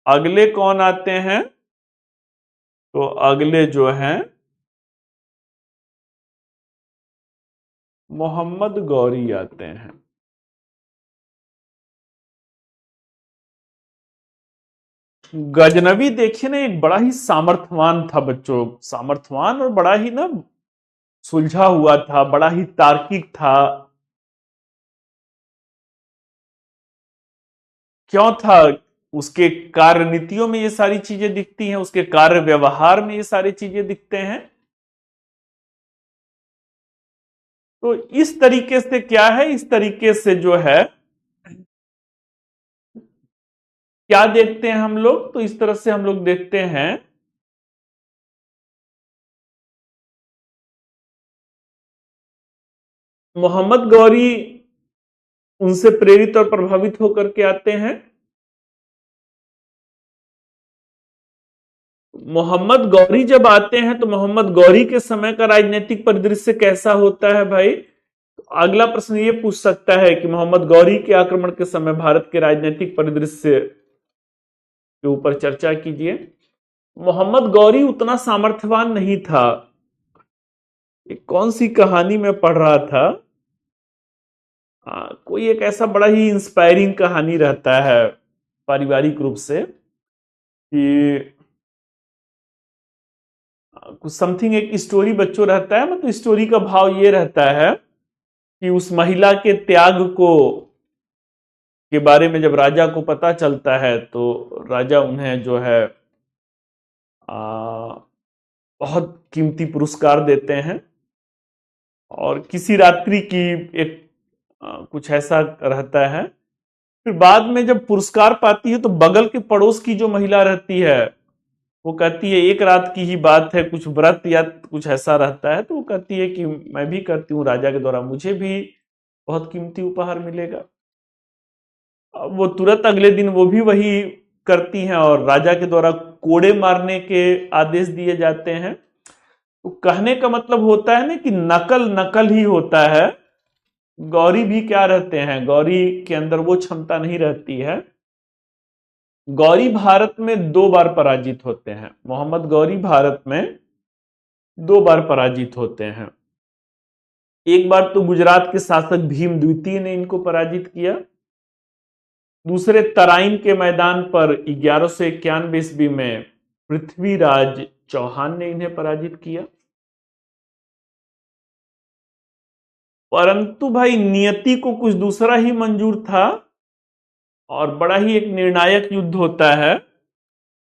अगले कौन आते हैं। तो अगले जो हैं मोहम्मद गौरी आते हैं। गजनवी देखिए ना, एक बड़ा ही सामर्थ्यवान था बच्चों, सामर्थ्यवान और बड़ा ही ना सुलझा हुआ था, बड़ा ही तार्किक था। क्यों था? उसके कार्य नीतियों में ये सारी चीजें दिखती हैं, उसके कार्य व्यवहार में ये सारी चीजें दिखते हैं। तो इस तरीके से क्या है, इस तरीके से जो है क्या देखते हैं हम लोग, तो इस तरह से हम लोग देखते हैं मोहम्मद गौरी उनसे प्रेरित और प्रभावित होकर के आते हैं। मोहम्मद गौरी जब आते हैं तो मोहम्मद गौरी के समय का राजनीतिक परिदृश्य कैसा होता है भाई? तो अगला प्रश्न ये पूछ सकता है कि मोहम्मद गौरी के आक्रमण के समय भारत के राजनीतिक परिदृश्य के ऊपर चर्चा कीजिए। मोहम्मद गौरी उतना सामर्थ्यवान नहीं था। एक कौन सी कहानी में पढ़ रहा था, कोई एक ऐसा बड़ा ही इंस्पायरिंग कहानी रहता है पारिवारिक रूप से कि कुछ समथिंग एक स्टोरी बच्चों रहता है, मतलब स्टोरी का भाव ये रहता है कि उस महिला के त्याग को के बारे में जब राजा को पता चलता है तो राजा उन्हें जो है आ, बहुत कीमती पुरस्कार देते हैं। और किसी रात्रि की एक कुछ ऐसा रहता है। फिर बाद में जब पुरस्कार पाती है तो बगल के पड़ोस की जो महिला रहती है वो कहती है, एक रात की ही बात है, कुछ व्रत या कुछ ऐसा रहता है, तो वो कहती है कि मैं भी करती हूँ, राजा के द्वारा मुझे भी बहुत कीमती उपहार मिलेगा। अब वो तुरंत अगले दिन वो भी वही करती हैं और राजा के द्वारा कोड़े मारने के आदेश दिए जाते हैं। तो कहने का मतलब होता है ना कि नकल नकल ही होता है। गौरी भी क्या रहते हैं, गौरी के अंदर वो क्षमता नहीं रहती है। गौरी भारत में 2 बार पराजित होते हैं, मोहम्मद गौरी भारत में 2 बार पराजित होते हैं। एक बार तो गुजरात के शासक भीम द्वितीय ने इनको पराजित किया। दूसरे तराइन के मैदान पर 1191 ईस्वी में पृथ्वीराज चौहान ने इन्हें पराजित किया। परंतु भाई नियति को कुछ दूसरा ही मंजूर था और बड़ा ही एक निर्णायक युद्ध होता है।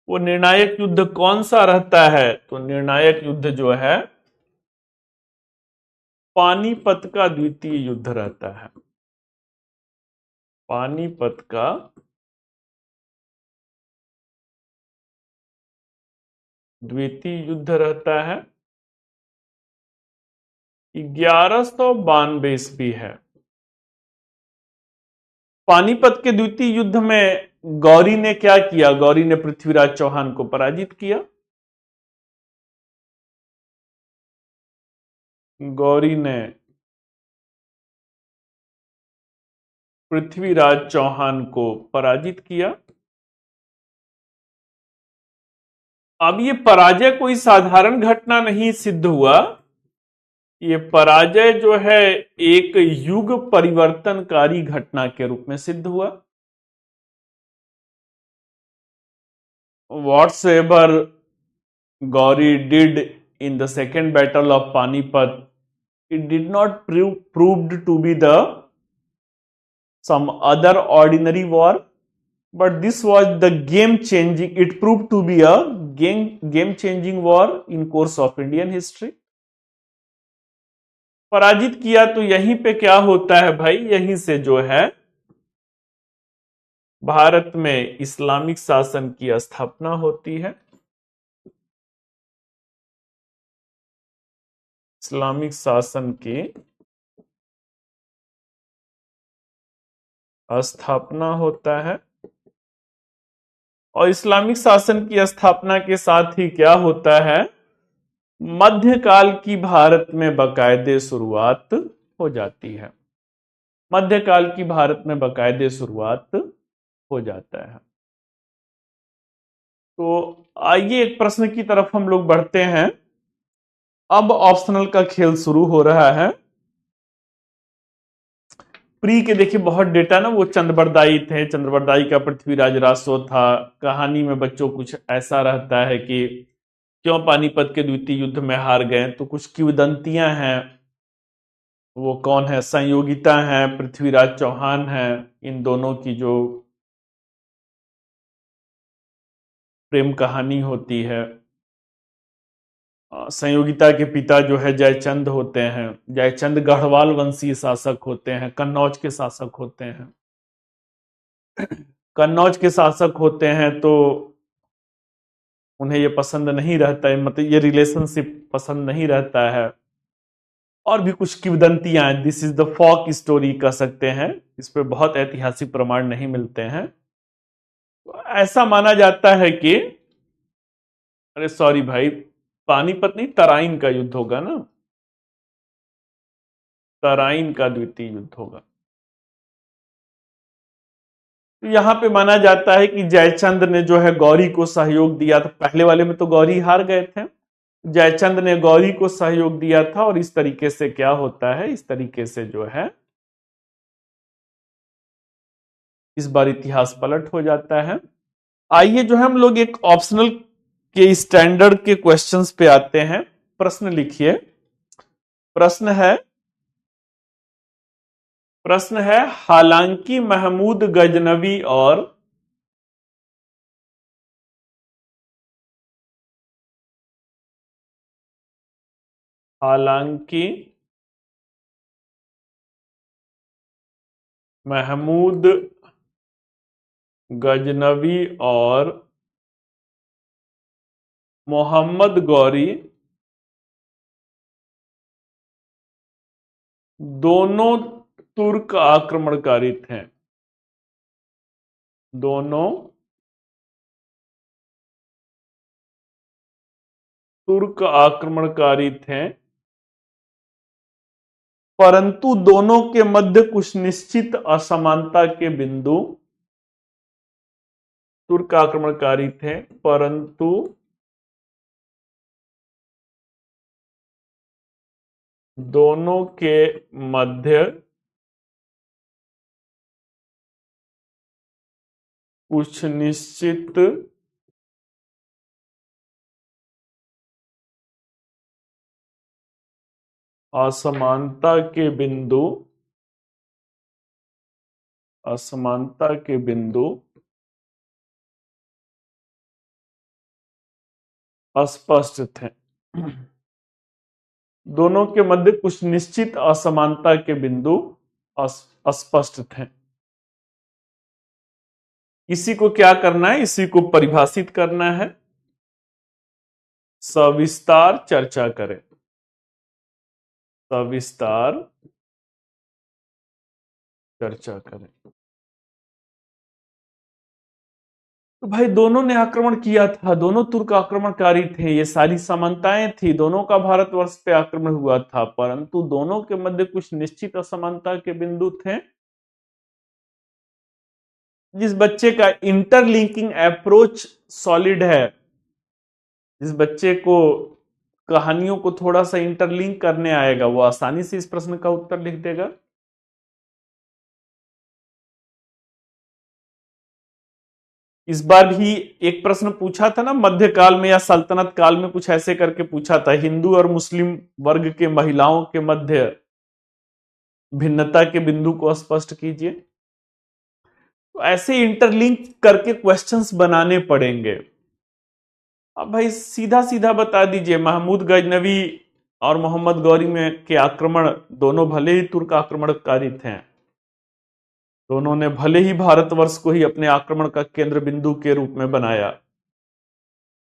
वो निर्णायक युद्ध कौन सा रहता है? तो निर्णायक युद्ध जो है पानीपत का द्वितीय युद्ध रहता है। पानीपत का द्वितीय युद्ध रहता है, 1192 ईस्वी है। पानीपत के द्वितीय युद्ध में गौरी ने क्या किया? गौरी ने पृथ्वीराज चौहान को पराजित किया। गौरी ने पृथ्वीराज चौहान को पराजित किया। अब ये पराजय कोई साधारण घटना नहीं सिद्ध हुआ, ये पराजय जो है एक युग परिवर्तनकारी घटना के रूप में सिद्ध हुआ। Whatsoever Gauri did in the second battle of Panipat, it did not proved to be the some other ordinary war, but this was the game changing, it proved to be a game changing war in course of Indian history। पराजित किया तो यहीं पे क्या होता है भाई, यहीं से जो है भारत में इस्लामिक शासन की स्थापना होती है। इस्लामिक शासन की स्थापना होता है और इस्लामिक शासन की स्थापना के साथ ही क्या होता है, मध्यकाल की भारत में बाकायदे शुरुआत हो जाती है। मध्यकाल की भारत में बाकायदे शुरुआत हो जाता है। तो आइए एक प्रश्न की तरफ हम लोग बढ़ते हैं। अब ऑप्शनल का खेल शुरू हो रहा है। प्री के देखिए बहुत डेटा ना, वो चंद्रबरदाई थे, चंद्रबरदाई का पृथ्वीराज रासो था। कहानी में बच्चों कुछ ऐसा रहता है कि क्यों पानीपत के द्वितीय युद्ध में हार गए, तो कुछ किंवदंतियां हैं। वो कौन है? संयोगिता है, पृथ्वीराज चौहान है। इन दोनों की जो प्रेम कहानी होती है। संयोगिता के पिता जो है जयचंद होते हैं। जयचंद गढ़वाल वंशीय शासक होते हैं, कन्नौज के शासक होते हैं। कन्नौज के शासक होते हैं तो उन्हें ये पसंद नहीं रहता है, मतलब ये रिलेशनशिप पसंद नहीं रहता है। और भी कुछ किंवदंतियां हैं, this is the folk story कह सकते हैं। इस पे बहुत ऐतिहासिक प्रमाण नहीं मिलते हैं। तो ऐसा माना जाता है कि, अरे सॉरी भाई, पानीपत नहीं, तराइन का युद्ध होगा ना, तराइन का द्वितीय युद्ध होगा। तो यहां पे माना जाता है कि जयचंद ने जो है गौरी को सहयोग दिया था। पहले वाले में तो गौरी हार गए थे, जयचंद ने गौरी को सहयोग दिया था। और इस तरीके से क्या होता है, इस तरीके से जो है इस बार इतिहास पलट हो जाता है। आइए जो है हम लोग एक ऑप्शनल के स्टैंडर्ड के क्वेश्चंस पे आते हैं। प्रश्न लिखिए। प्रश्न है प्रश्न है हालांकि महमूद गजनवी और हालांकि महमूद गजनवी और मोहम्मद गौरी दोनों तुर्क आक्रमणकारी थे। दोनों तुर्क आक्रमणकारी थे, परंतु दोनों के मध्य कुछ निश्चित असमानता के बिंदु, तुर्क आक्रमणकारी थे परंतु दोनों के मध्य कुछ निश्चित असमानता के बिंदु, असमानता के बिंदु अस्पष्ट थे। दोनों के मध्य कुछ निश्चित असमानता के बिंदु अस्पष्ट थे। इसी को क्या करना है, इसी को परिभाषित करना है। सविस्तार चर्चा करें, सविस्तार चर्चा करें। तो भाई दोनों ने आक्रमण किया था, दोनों तुर्क आक्रमणकारी थे, ये सारी समानताएं थी, दोनों का भारतवर्ष पे आक्रमण हुआ था, परंतु दोनों के मध्य कुछ निश्चित असमानता के बिंदु थे। जिस बच्चे का इंटरलिंकिंग अप्रोच सॉलिड है, जिस बच्चे को कहानियों को थोड़ा सा इंटरलिंक करने आएगा, वो आसानी से इस प्रश्न का उत्तर लिख देगा। इस बार भी एक प्रश्न पूछा था ना, मध्यकाल में या सल्तनत काल में, कुछ ऐसे करके पूछा था, हिंदू और मुस्लिम वर्ग के महिलाओं के मध्य भिन्नता के बिंदु को स्पष्ट कीजिए। तो ऐसे इंटरलिंक करके क्वेश्चंस बनाने पड़ेंगे। अब भाई सीधा सीधा बता दीजिए, महमूद गजनवी और मोहम्मद गौरी में के आक्रमण, दोनों भले ही तुर्क आक्रमणकारी थे, दोनों ने भले ही भारतवर्ष को ही अपने आक्रमण का केंद्र बिंदु के रूप में बनाया,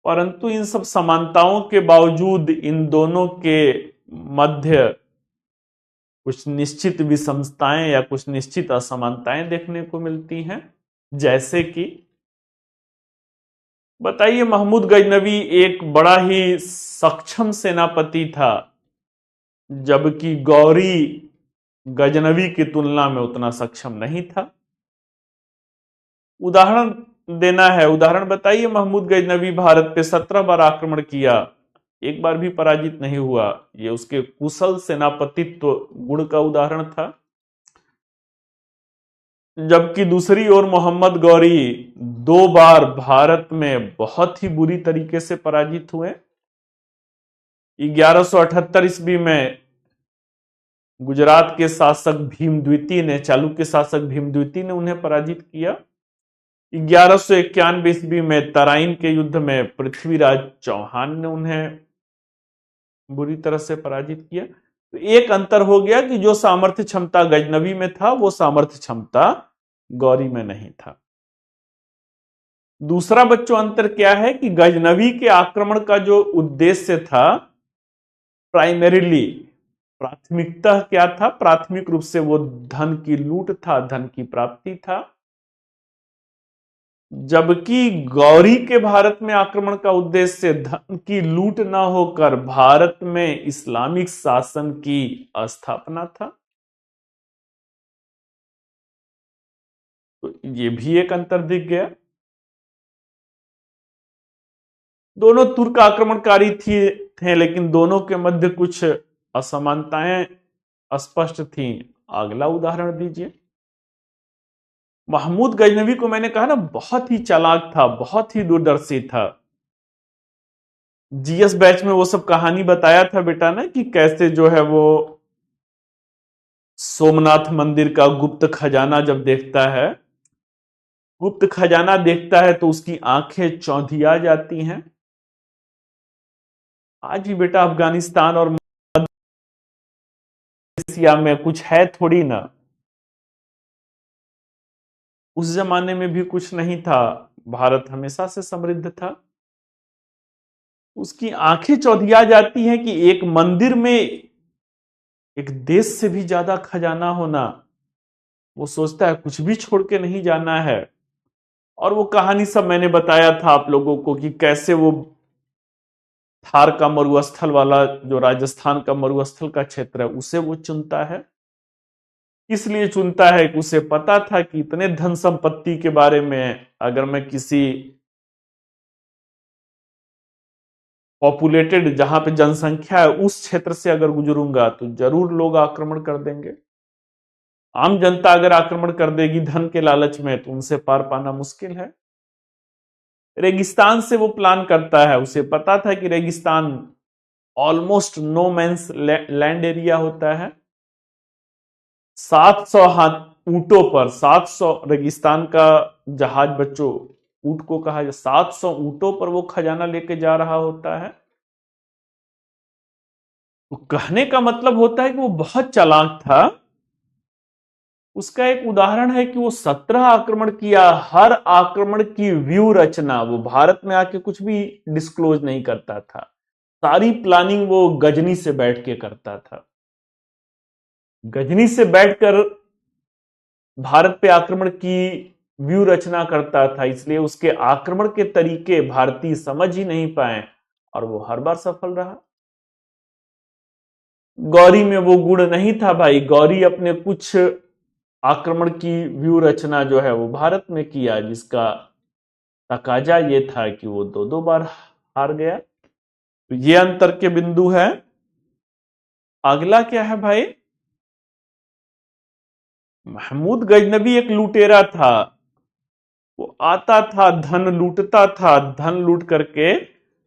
परंतु इन सब समानताओं के बावजूद इन दोनों के मध्य कुछ निश्चित विषमताएं या कुछ निश्चित असमानताएं देखने को मिलती हैं। जैसे कि बताइए, महमूद गजनवी एक बड़ा ही सक्षम सेनापति था, जबकि गौरी गजनवी की तुलना में उतना सक्षम नहीं था। उदाहरण देना है, उदाहरण बताइए। महमूद गजनवी भारत पे 17 बार आक्रमण किया, एक बार भी पराजित नहीं हुआ। ये उसके कुशल सेनापतित्व गुण का उदाहरण था। जबकि दूसरी ओर मोहम्मद गौरी 2 बार भारत में बहुत ही बुरी तरीके से पराजित हुए। 1178 ईस्वी में गुजरात के शासक भीम द्वितीय ने, चालुक्य शासक भीम द्वितीय ने उन्हें पराजित किया। 1191 ईस्वी में तराइन के युद्ध में पृथ्वीराज चौहान ने उन्हें बुरी तरह से पराजित किया। तो एक अंतर हो गया कि जो सामर्थ्य क्षमता गजनवी में था वो सामर्थ्य क्षमता गौरी में नहीं था। दूसरा बच्चों अंतर क्या है कि गजनवी के आक्रमण का जो उद्देश्य था, प्राइमरीली प्राथमिकता क्या था? प्राथमिक रूप से वो धन की लूट था, धन की प्राप्ति था। जबकि गौरी के भारत में आक्रमण का उद्देश्य धन की लूट ना होकर भारत में इस्लामिक शासन की स्थापना था। तो ये भी एक अंतर दिख गया। दोनों तुर्क आक्रमणकारी थे, लेकिन दोनों के मध्य कुछ असमानताएं स्पष्ट थीं। अगला उदाहरण दीजिए। महमूद गजनवी को मैंने कहा ना, बहुत ही चालाक था, बहुत ही दूरदर्शी था। जीएस बैच में वो सब कहानी बताया था बेटा ना, कि कैसे जो है वो सोमनाथ मंदिर का गुप्त खजाना जब देखता है, गुप्त खजाना देखता है तो उसकी आंखें चौंधिया जाती हैं। आज भी बेटा अफगानिस्तान और मलेशिया में कुछ है थोड़ी ना, उस जमाने में भी कुछ नहीं था। भारत हमेशा से समृद्ध था। उसकी आंखें चौंधिया जाती हैं कि एक मंदिर में एक देश से भी ज्यादा खजाना होना। वो सोचता है कुछ भी छोड़ के नहीं जाना है। और वो कहानी सब मैंने बताया था आप लोगों को कि कैसे वो थार का मरुस्थल वाला, जो राजस्थान का मरुस्थल का क्षेत्र है, उसे वो चुनता है। इसलिए चुनता है कि उसे पता था कि इतने धन संपत्ति के बारे में अगर मैं किसी पॉपुलेटेड, जहां पे जनसंख्या है, उस क्षेत्र से अगर गुजरूंगा तो जरूर लोग आक्रमण कर देंगे। आम जनता अगर आक्रमण कर देगी धन के लालच में तो उनसे पार पाना मुश्किल है। रेगिस्तान से वो प्लान करता है। उसे पता था कि रेगिस्तान almost no man's land area होता है। 700 ऊंटों पर, 700 रेगिस्तान का जहाज बच्चों ऊंट को कहा जाए, 700 ऊंटों पर वो खजाना लेके जा रहा होता है। तो कहने का मतलब होता है कि वो बहुत चालाक था। उसका एक उदाहरण है कि वो 17 आक्रमण किया। हर आक्रमण की व्यू रचना वो भारत में आके कुछ भी डिस्क्लोज नहीं करता था। सारी प्लानिंग वो गजनी से बैठ के करता था। गजनी से बैठकर भारत पे आक्रमण की व्यू रचना करता था। इसलिए उसके आक्रमण के तरीके भारतीय समझ ही नहीं पाए और वो हर बार सफल रहा। गौरी में वो गुण नहीं था भाई। गौरी अपने कुछ आक्रमण की व्यू रचना जो है वो भारत में किया, जिसका तकाजा ये था कि वो 2 बार हार गया। तो ये अंतर के बिंदु है। अगला क्या है भाई? महमूद गजनबी एक लुटेरा था। वो आता था, धन लूटता था, धन लूट करके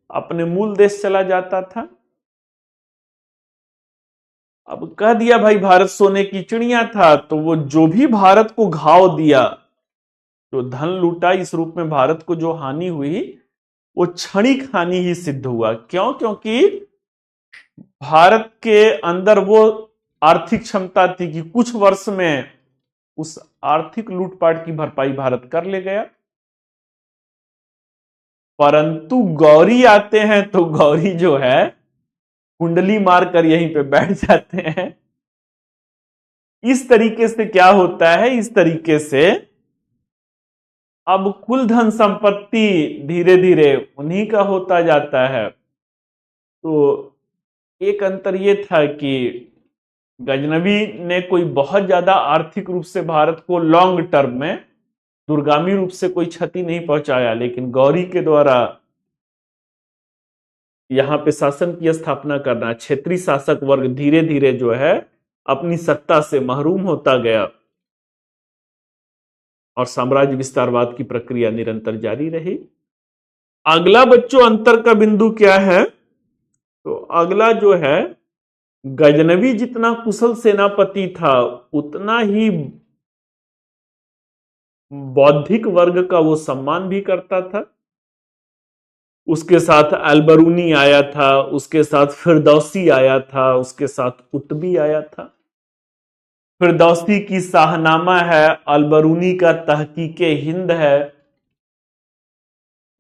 अपने मूल देश चला जाता था। अब कह दिया भाई भारत सोने की चिड़िया था, तो वो जो भी भारत को घाव दिया, जो धन लूटा, इस रूप में भारत को जो हानि हुई वो क्षणिक हानि ही सिद्ध हुआ। क्यों? क्योंकि भारत के अंदर वो आर्थिक क्षमता थी कि कुछ वर्ष में उस आर्थिक लूटपाट की भरपाई भारत कर ले गया। परंतु गौरी आते हैं तो गौरी जो है कुंडली मारकर यहीं पे बैठ जाते हैं। इस तरीके से क्या होता है? इस तरीके से अब कुल धन संपत्ति धीरे धीरे उन्हीं का होता जाता है। तो एक अंतर यह था कि गजनवी ने कोई बहुत ज्यादा आर्थिक रूप से भारत को लॉन्ग टर्म में दूरगामी रूप से कोई क्षति नहीं पहुंचाया, लेकिन गौरी के द्वारा यहां पे शासन की स्थापना करना, क्षेत्रीय शासक वर्ग धीरे धीरे जो है अपनी सत्ता से महरूम होता गया। और साम्राज्य विस्तारवाद की प्रक्रिया निरंतर जारी रही। अगला बच्चों अंतर का बिंदु क्या है? तो अगला जो है, गजनवी जितना कुशल सेनापति था उतना ही बौद्धिक वर्ग का वो सम्मान भी करता था। उसके साथ अलबरूनी आया था, उसके साथ फिरदौसी आया था, उसके साथ कुतबी आया था। फिरदौसी की शाहनामा है, अलबरूनी का तहकीके हिंद है।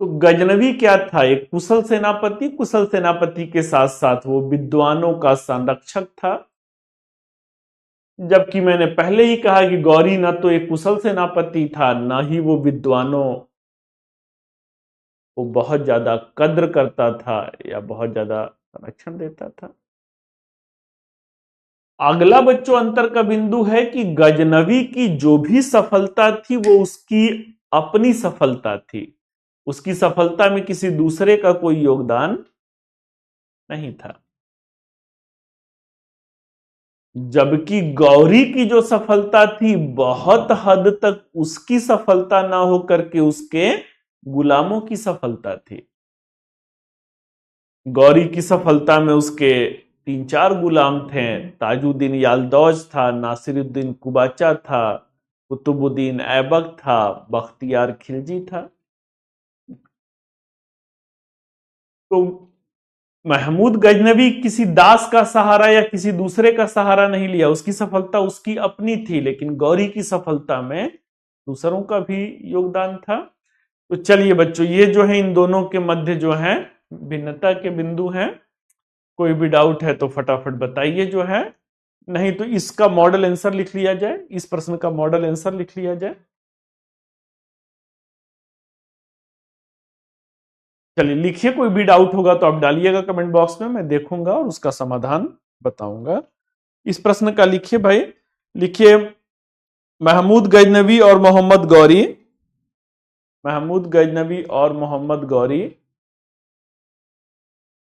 तो गजनवी क्या था? एक कुशल सेनापति। कुशल सेनापति के साथ साथ वो विद्वानों का संरक्षक था। जबकि मैंने पहले ही कहा कि गौरी न तो एक कुशल सेनापति था, ना ही वो विद्वानों को बहुत ज्यादा कद्र करता था या बहुत ज्यादा संरक्षण देता था। अगला बच्चों अंतर का बिंदु है कि गजनवी की जो भी सफलता थी वो उसकी अपनी सफलता थी। उसकी सफलता में किसी दूसरे का कोई योगदान नहीं था। जबकि गौरी की जो सफलता थी बहुत हद तक उसकी सफलता ना होकर के उसके गुलामों की सफलता थी। गौरी की सफलता में उसके 3-4 गुलाम थे। ताजुद्दीन यालदौज था, नासिरुद्दीन कुबाचा था, कुतुबुद्दीन ऐबक था, बख्तियार खिलजी था। तो महमूद गजनवी किसी दास का सहारा या किसी दूसरे का सहारा नहीं लिया। उसकी सफलता उसकी अपनी थी, लेकिन गौरी की सफलता में दूसरों का भी योगदान था। तो चलिए बच्चों, ये जो है इन दोनों के मध्य जो है भिन्नता के बिंदु हैं। कोई भी डाउट है तो फटाफट बताइए जो है, नहीं तो इसका मॉडल आंसर लिख लिया जाए, इस प्रश्न का मॉडल आंसर लिख लिया जाए। चलिए लिखिए, कोई भी डाउट होगा तो आप डालिएगा कमेंट बॉक्स में, मैं देखूंगा और उसका समाधान बताऊंगा। इस प्रश्न का लिखिए भाई, लिखिए महमूद गजनवी और मोहम्मद गौरी, महमूद गजनवी और मोहम्मद गौरी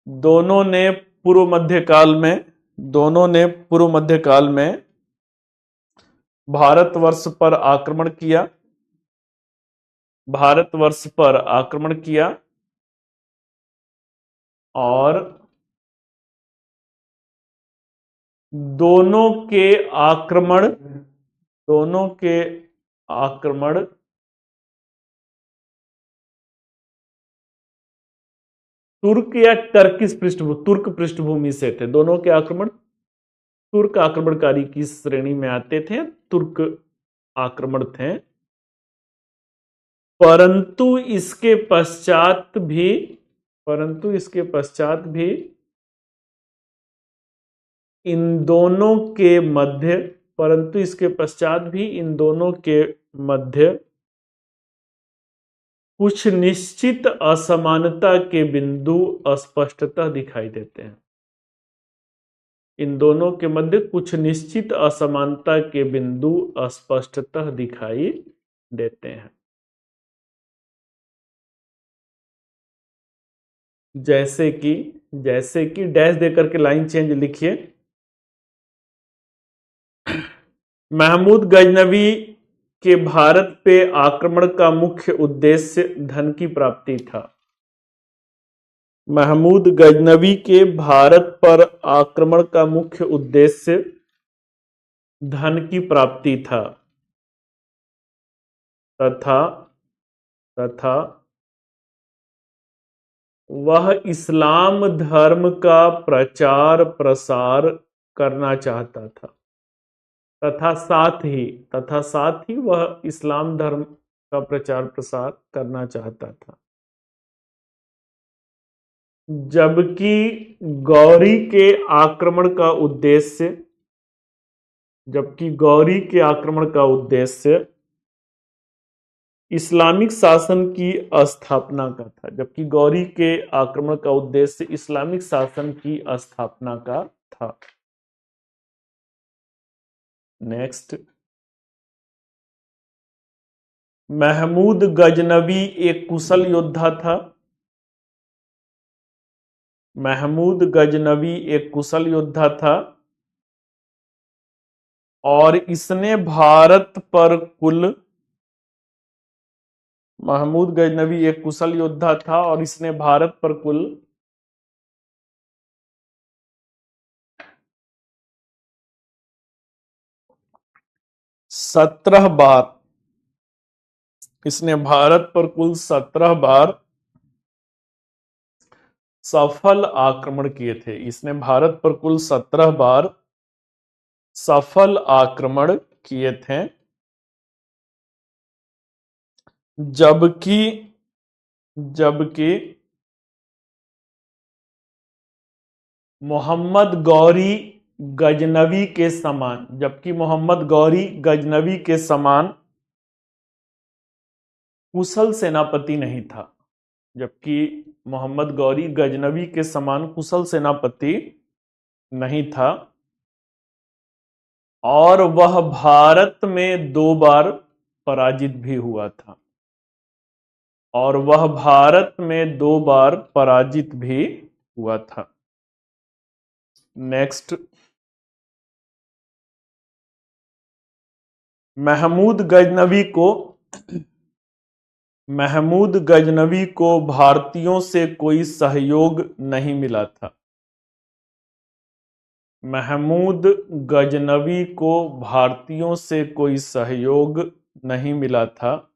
दोनों ने पूर्व मध्यकाल में, दोनों ने पूर्व मध्यकाल में भारतवर्ष पर आक्रमण किया, भारतवर्ष पर आक्रमण किया और दोनों के आक्रमण, दोनों के आक्रमण तुर्क या टर्किश पृष्ठभूमि, तुर्क पृष्ठभूमि से थे। दोनों के आक्रमण तुर्क आक्रमणकारी की श्रेणी में आते थे, तुर्क आक्रमण थे। परंतु इसके पश्चात भी, परंतु इसके पश्चात भी इन दोनों के मध्य, परंतु इसके पश्चात भी इन दोनों के मध्य कुछ निश्चित असमानता के बिंदु स्पष्टतः दिखाई देते हैं। इन दोनों के मध्य कुछ निश्चित असमानता के बिंदु स्पष्टतः दिखाई देते हैं। जैसे कि डैश देकर के लाइन चेंज लिखिए। महमूद गजनवी के भारत पे आक्रमण का मुख्य उद्देश्य धन की प्राप्ति था। महमूद गजनवी के भारत पर आक्रमण का मुख्य उद्देश्य धन की प्राप्ति था तथा तथा वह इस्लाम धर्म का प्रचार प्रसार करना चाहता था, तथा साथ ही वह इस्लाम धर्म का प्रचार प्रसार करना चाहता था। जबकि गौरी के आक्रमण का उद्देश्य, जबकि गौरी के आक्रमण का उद्देश्य इस्लामिक शासन की स्थापना का था, जबकि गौरी के आक्रमण का उद्देश्य इस्लामिक शासन की स्थापना का था। नेक्स्ट, महमूद गजनवी एक कुशल योद्धा था। महमूद गजनवी एक कुशल योद्धा था और इसने भारत पर कुल महमूद गजनवी एक कुशल योद्धा था और इसने भारत पर कुल 17 बार, इसने भारत पर कुल 17 बार सफल आक्रमण किए थे। इसने भारत पर कुल 17 बार सफल आक्रमण किए थे, जबकि जबकि मोहम्मद गौरी गजनवी के समान, जबकि मोहम्मद गौरी गजनवी के समान कुशल सेनापति नहीं था, जबकि मोहम्मद गौरी गजनवी के समान कुशल सेनापति नहीं था, और वह भारत में 2 बार पराजित भी हुआ था, और वह भारत में 2 बार पराजित भी हुआ था। नेक्स्ट, महमूद गजनवी को भारतीयों से कोई सहयोग नहीं मिला था। महमूद गजनवी को भारतीयों से कोई सहयोग नहीं मिला था,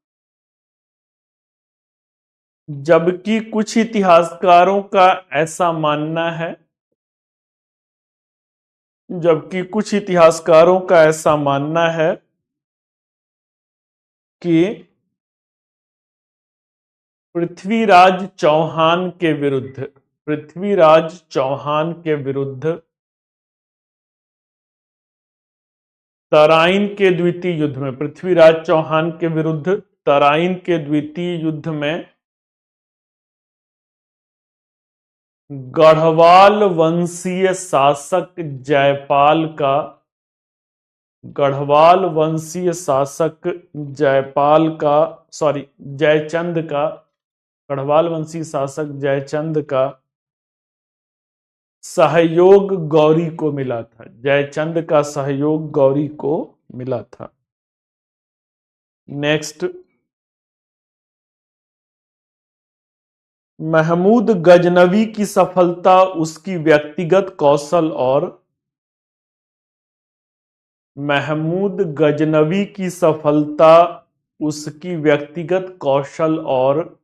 जबकि कुछ इतिहासकारों का ऐसा मानना है, जबकि कुछ इतिहासकारों का ऐसा मानना है कि पृथ्वीराज चौहान के विरुद्ध तराइन के द्वितीय युद्ध में, पृथ्वीराज चौहान के विरुद्ध तराइन के द्वितीय युद्ध में गढ़वाल वंशीय शासक जयपाल का, गढ़वाल वंशीय शासक जयपाल का, सॉरी जयचंद का, गढ़वाल वंशीय शासक जयचंद का सहयोग गौरी को मिला था। जयचंद का सहयोग गौरी को मिला था। नेक्स्ट, महमूद गजनवी की सफलता उसकी व्यक्तिगत कौशल और महमूद गजनवी की सफलता उसकी व्यक्तिगत कौशल और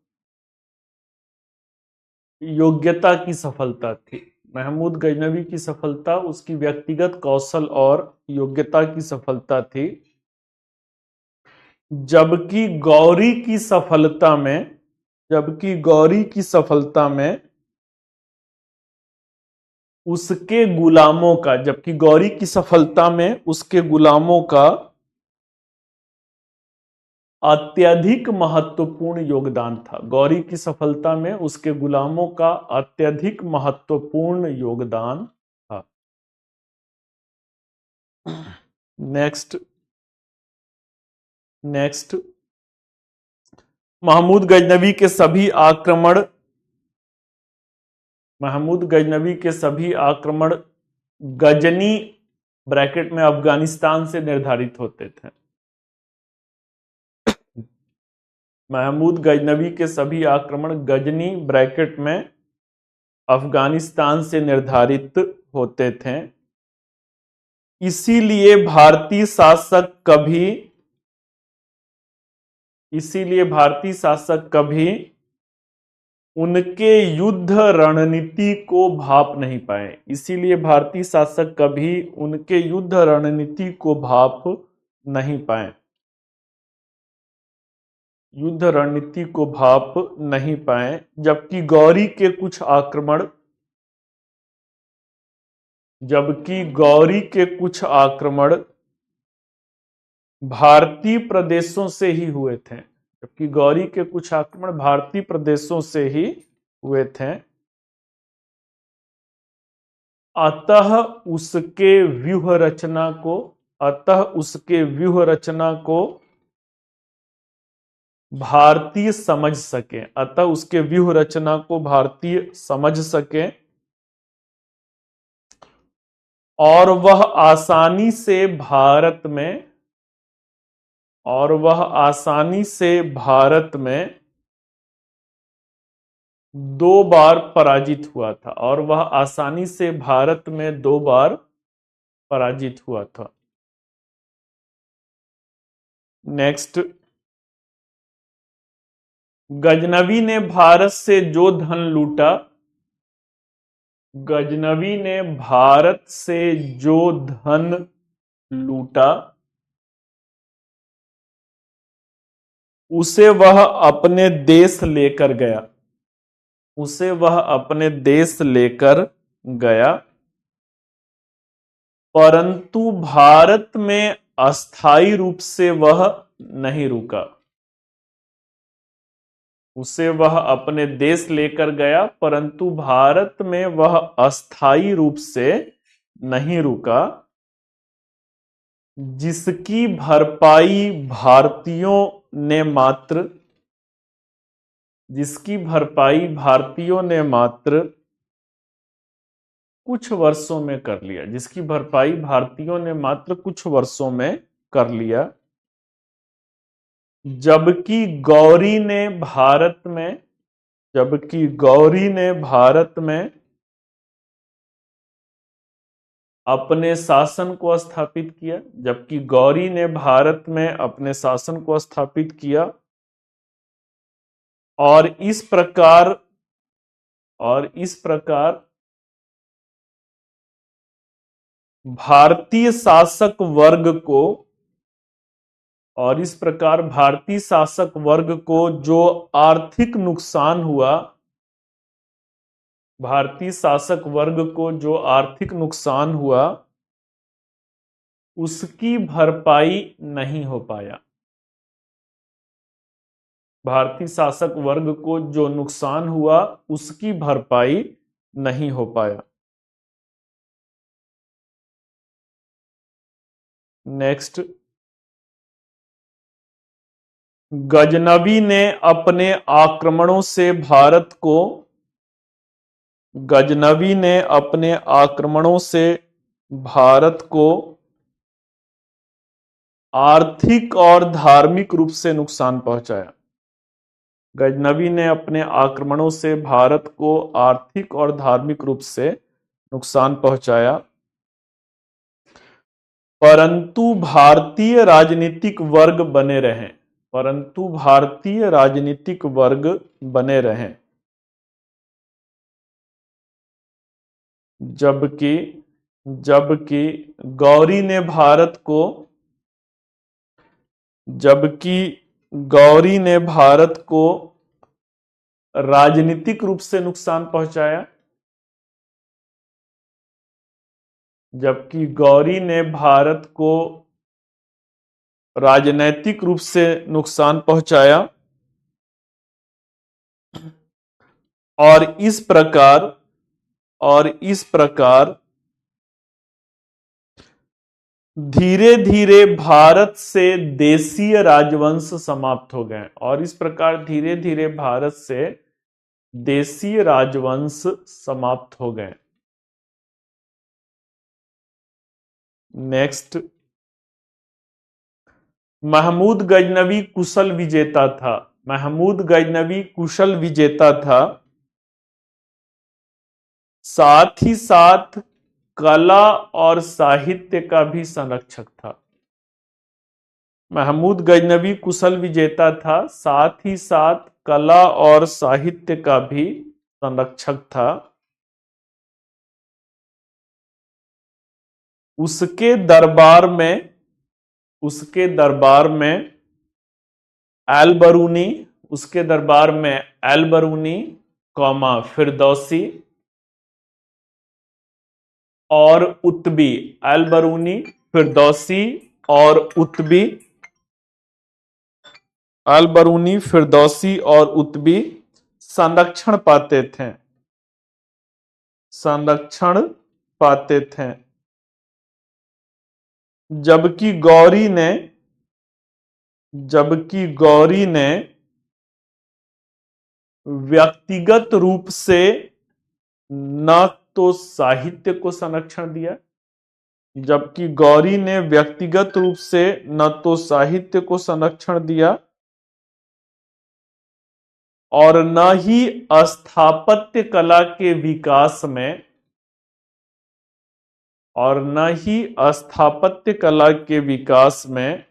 योग्यता की सफलता थी। महमूद गजनवी की सफलता उसकी व्यक्तिगत कौशल और योग्यता की सफलता थी, जबकि गौरी की सफलता में उसके गुलामों का, जबकि गौरी की सफलता में उसके गुलामों का अत्यधिक महत्वपूर्ण योगदान था। गौरी की सफलता में उसके गुलामों का अत्यधिक महत्वपूर्ण योगदान था। नेक्स्ट, महमूद गजनवी के सभी आक्रमण गजनी ब्रैकेट में अफगानिस्तान से निर्धारित होते थे। महमूद गजनवी के सभी आक्रमण गजनी ब्रैकेट में अफगानिस्तान से निर्धारित होते थे। इसीलिए भारतीय शासक कभी उनके युद्ध रणनीति को भाप नहीं पाए। इसीलिए भारतीय शासक कभी उनके युद्ध रणनीति को भाप नहीं पाए, युद्ध रणनीति को भाप नहीं पाए, जबकि गौरी के कुछ आक्रमण भारतीय प्रदेशों से ही हुए थे, जबकि गौरी के कुछ आक्रमण भारतीय प्रदेशों से ही हुए थे। अतः उसके व्यूह रचना को भारतीय समझ सके, और वह आसानी से भारत में और वह आसानी से भारत में 2 बार पराजित हुआ था। और वह आसानी से भारत में 2 बार पराजित हुआ था। नेक्स्ट, गजनवी ने भारत से जो धन लूटा, गजनवी ने भारत से जो धन लूटा, उसे वह अपने देश लेकर गया, उसे वह अपने देश लेकर गया, परंतु भारत में अस्थायी रूप से वह नहीं रुका। उसे वह अपने देश लेकर गया, परंतु भारत में वह अस्थायी रूप से नहीं रुका, जिसकी भरपाई भारतीयों ने मात्र जिसकी भरपाई भारतीयों ने मात्र कुछ वर्षों में कर लिया, जिसकी भरपाई भारतीयों ने मात्र कुछ वर्षों में कर लिया। जबकि गौरी ने भारत में जबकि गौरी ने भारत में अपने शासन को स्थापित किया, जबकि गौरी ने भारत में अपने शासन को स्थापित किया, और इस प्रकार भारतीय शासक वर्ग को जो आर्थिक नुकसान हुआ, भारतीय शासक वर्ग को जो आर्थिक नुकसान हुआ, उसकी भरपाई नहीं हो पाया। भारतीय शासक वर्ग को जो नुकसान हुआ, उसकी भरपाई नहीं हो पाया। नेक्स्ट, गजनवी ने अपने आक्रमणों से भारत को आर्थिक और धार्मिक रूप से नुकसान पहुंचाया। गजनवी ने अपने आक्रमणों से भारत को आर्थिक और धार्मिक रूप से नुकसान पहुंचाया, परंतु भारतीय राजनीतिक वर्ग बने रहे। जबकि गौरी ने भारत को राजनीतिक रूप से नुकसान पहुंचाया, जबकि गौरी ने भारत को राजनैतिक रूप से नुकसान पहुंचाया, और इस प्रकार धीरे धीरे भारत से देशीय राजवंश समाप्त हो गए। और इस प्रकार धीरे धीरे भारत से देशीय राजवंश समाप्त हो गए। नेक्स्ट, महमूद गजनवी कुशल विजेता था, साथ ही साथ कला और साहित्य का भी संरक्षक था। महमूद गजनवी कुशल विजेता था, साथ ही साथ कला और साहित्य का भी संरक्षक था। उसके दरबार में एल-बरूनी, फिरदौसी और उत्बी, एल-बरूनी, फिरदौसी और उत्बी संरक्षण पाते थे। जबकि गौरी ने व्यक्तिगत रूप से न तो साहित्य को संरक्षण दिया, जबकि गौरी ने व्यक्तिगत रूप से न तो साहित्य को संरक्षण दिया और न ही स्थापत्य कला के विकास में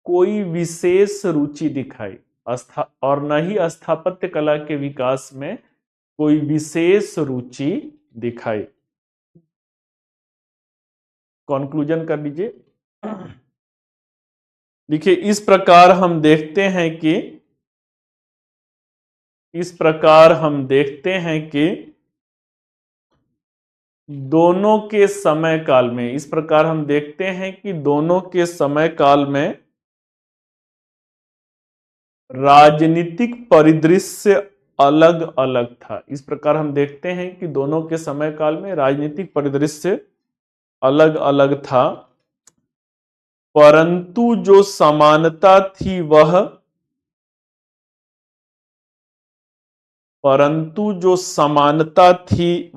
कोई विशेष रुचि दिखाई। और न ही स्थापत्य कला के विकास में कोई विशेष रुचि दिखाई। कंक्लूजन कर लीजिए। देखिए, इस प्रकार हम देखते हैं कि दोनों के समय काल में राजनीतिक परिदृश्य अलग अलग था। इस प्रकार हम देखते हैं कि दोनों के समय काल में राजनीतिक परिदृश्य अलग अलग था, परंतु जो समानता थी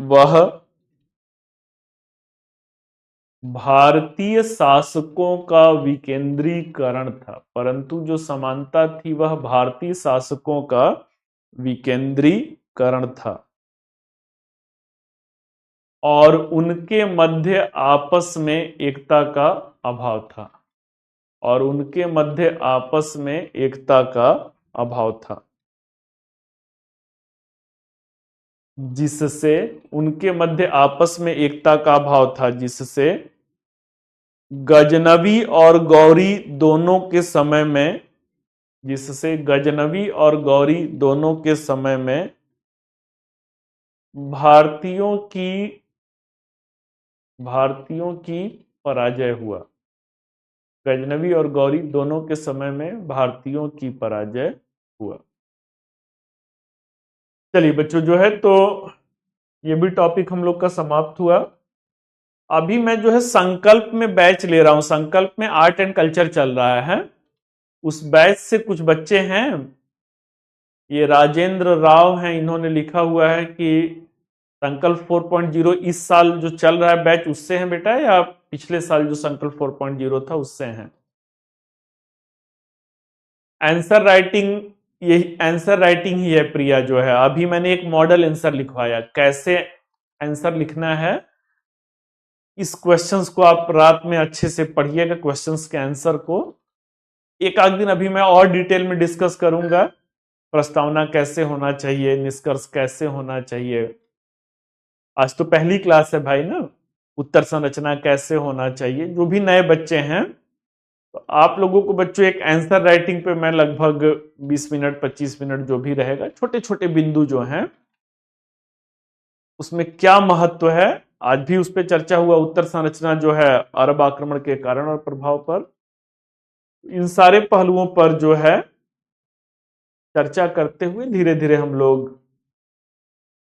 वह भारतीय शासकों का विकेंद्रीकरण था। परंतु जो समानता थी वह भारतीय शासकों का विकेंद्रीकरण था और उनके मध्य आपस में एकता का अभाव था, जिससे गजनवी और गौरी दोनों के समय में भारतीयों की पराजय हुआ। गजनवी और गौरी दोनों के समय में भारतीयों की पराजय हुआ। चलिए बच्चों, जो है तो ये भी टॉपिक हम लोग का समाप्त हुआ। अभी मैं जो है संकल्प में बैच ले रहा हूं। संकल्प में आर्ट एंड कल्चर चल रहा है। उस बैच से कुछ बच्चे हैं, ये राजेंद्र राव हैं, इन्होंने लिखा हुआ है कि संकल्प 4.0 इस साल जो चल रहा है बैच उससे है बेटा, या पिछले साल जो संकल्प 4.0 था उससे हैं? आंसर राइटिंग ही है प्रिया। जो है अभी मैंने एक मॉडल आंसर लिखवाया, कैसे आंसर लिखना है। इस क्वेश्चंस को आप रात में अच्छे से पढ़िएगा, क्वेश्चंस के आंसर को। एक आध दिन अभी मैं और डिटेल में डिस्कस करूंगा, प्रस्तावना कैसे होना चाहिए, निष्कर्ष कैसे होना चाहिए। आज तो पहली क्लास है भाई ना, उत्तर संरचना कैसे होना चाहिए। जो भी नए बच्चे हैं, तो आप लोगों को बच्चों एक आंसर राइटिंग पे मैं लगभग 20 मिनट 25 मिनट जो भी रहेगा, छोटे छोटे बिंदु जो हैं उसमें क्या महत्व है, आज भी उस पर चर्चा हुआ। उत्तर संरचना जो है अरब आक्रमण के कारण और प्रभाव पर, इन सारे पहलुओं पर जो है चर्चा करते हुए धीरे धीरे हम लोग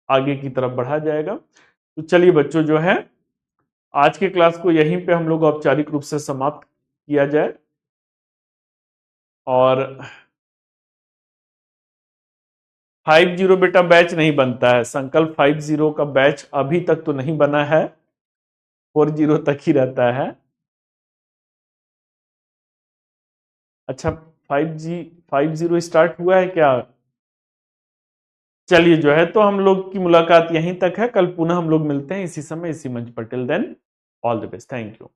आगे की तरफ बढ़ा जाएगा। तो चलिए बच्चों, जो है आज की क्लास को यहीं पे हम लोग औपचारिक रूप से समाप्त किया जाए। और 50 बेटा बैच नहीं बनता है। संकल्प 50 का बैच अभी तक तो नहीं बना है, 40 तक ही रहता है। अच्छा, 50 स्टार्ट हुआ है क्या? चलिए, जो है तो हम लोग की मुलाकात यहीं तक है। कल पुनः हम लोग मिलते हैं इसी समय इसी मंच पर। Till then, all the best, thank you.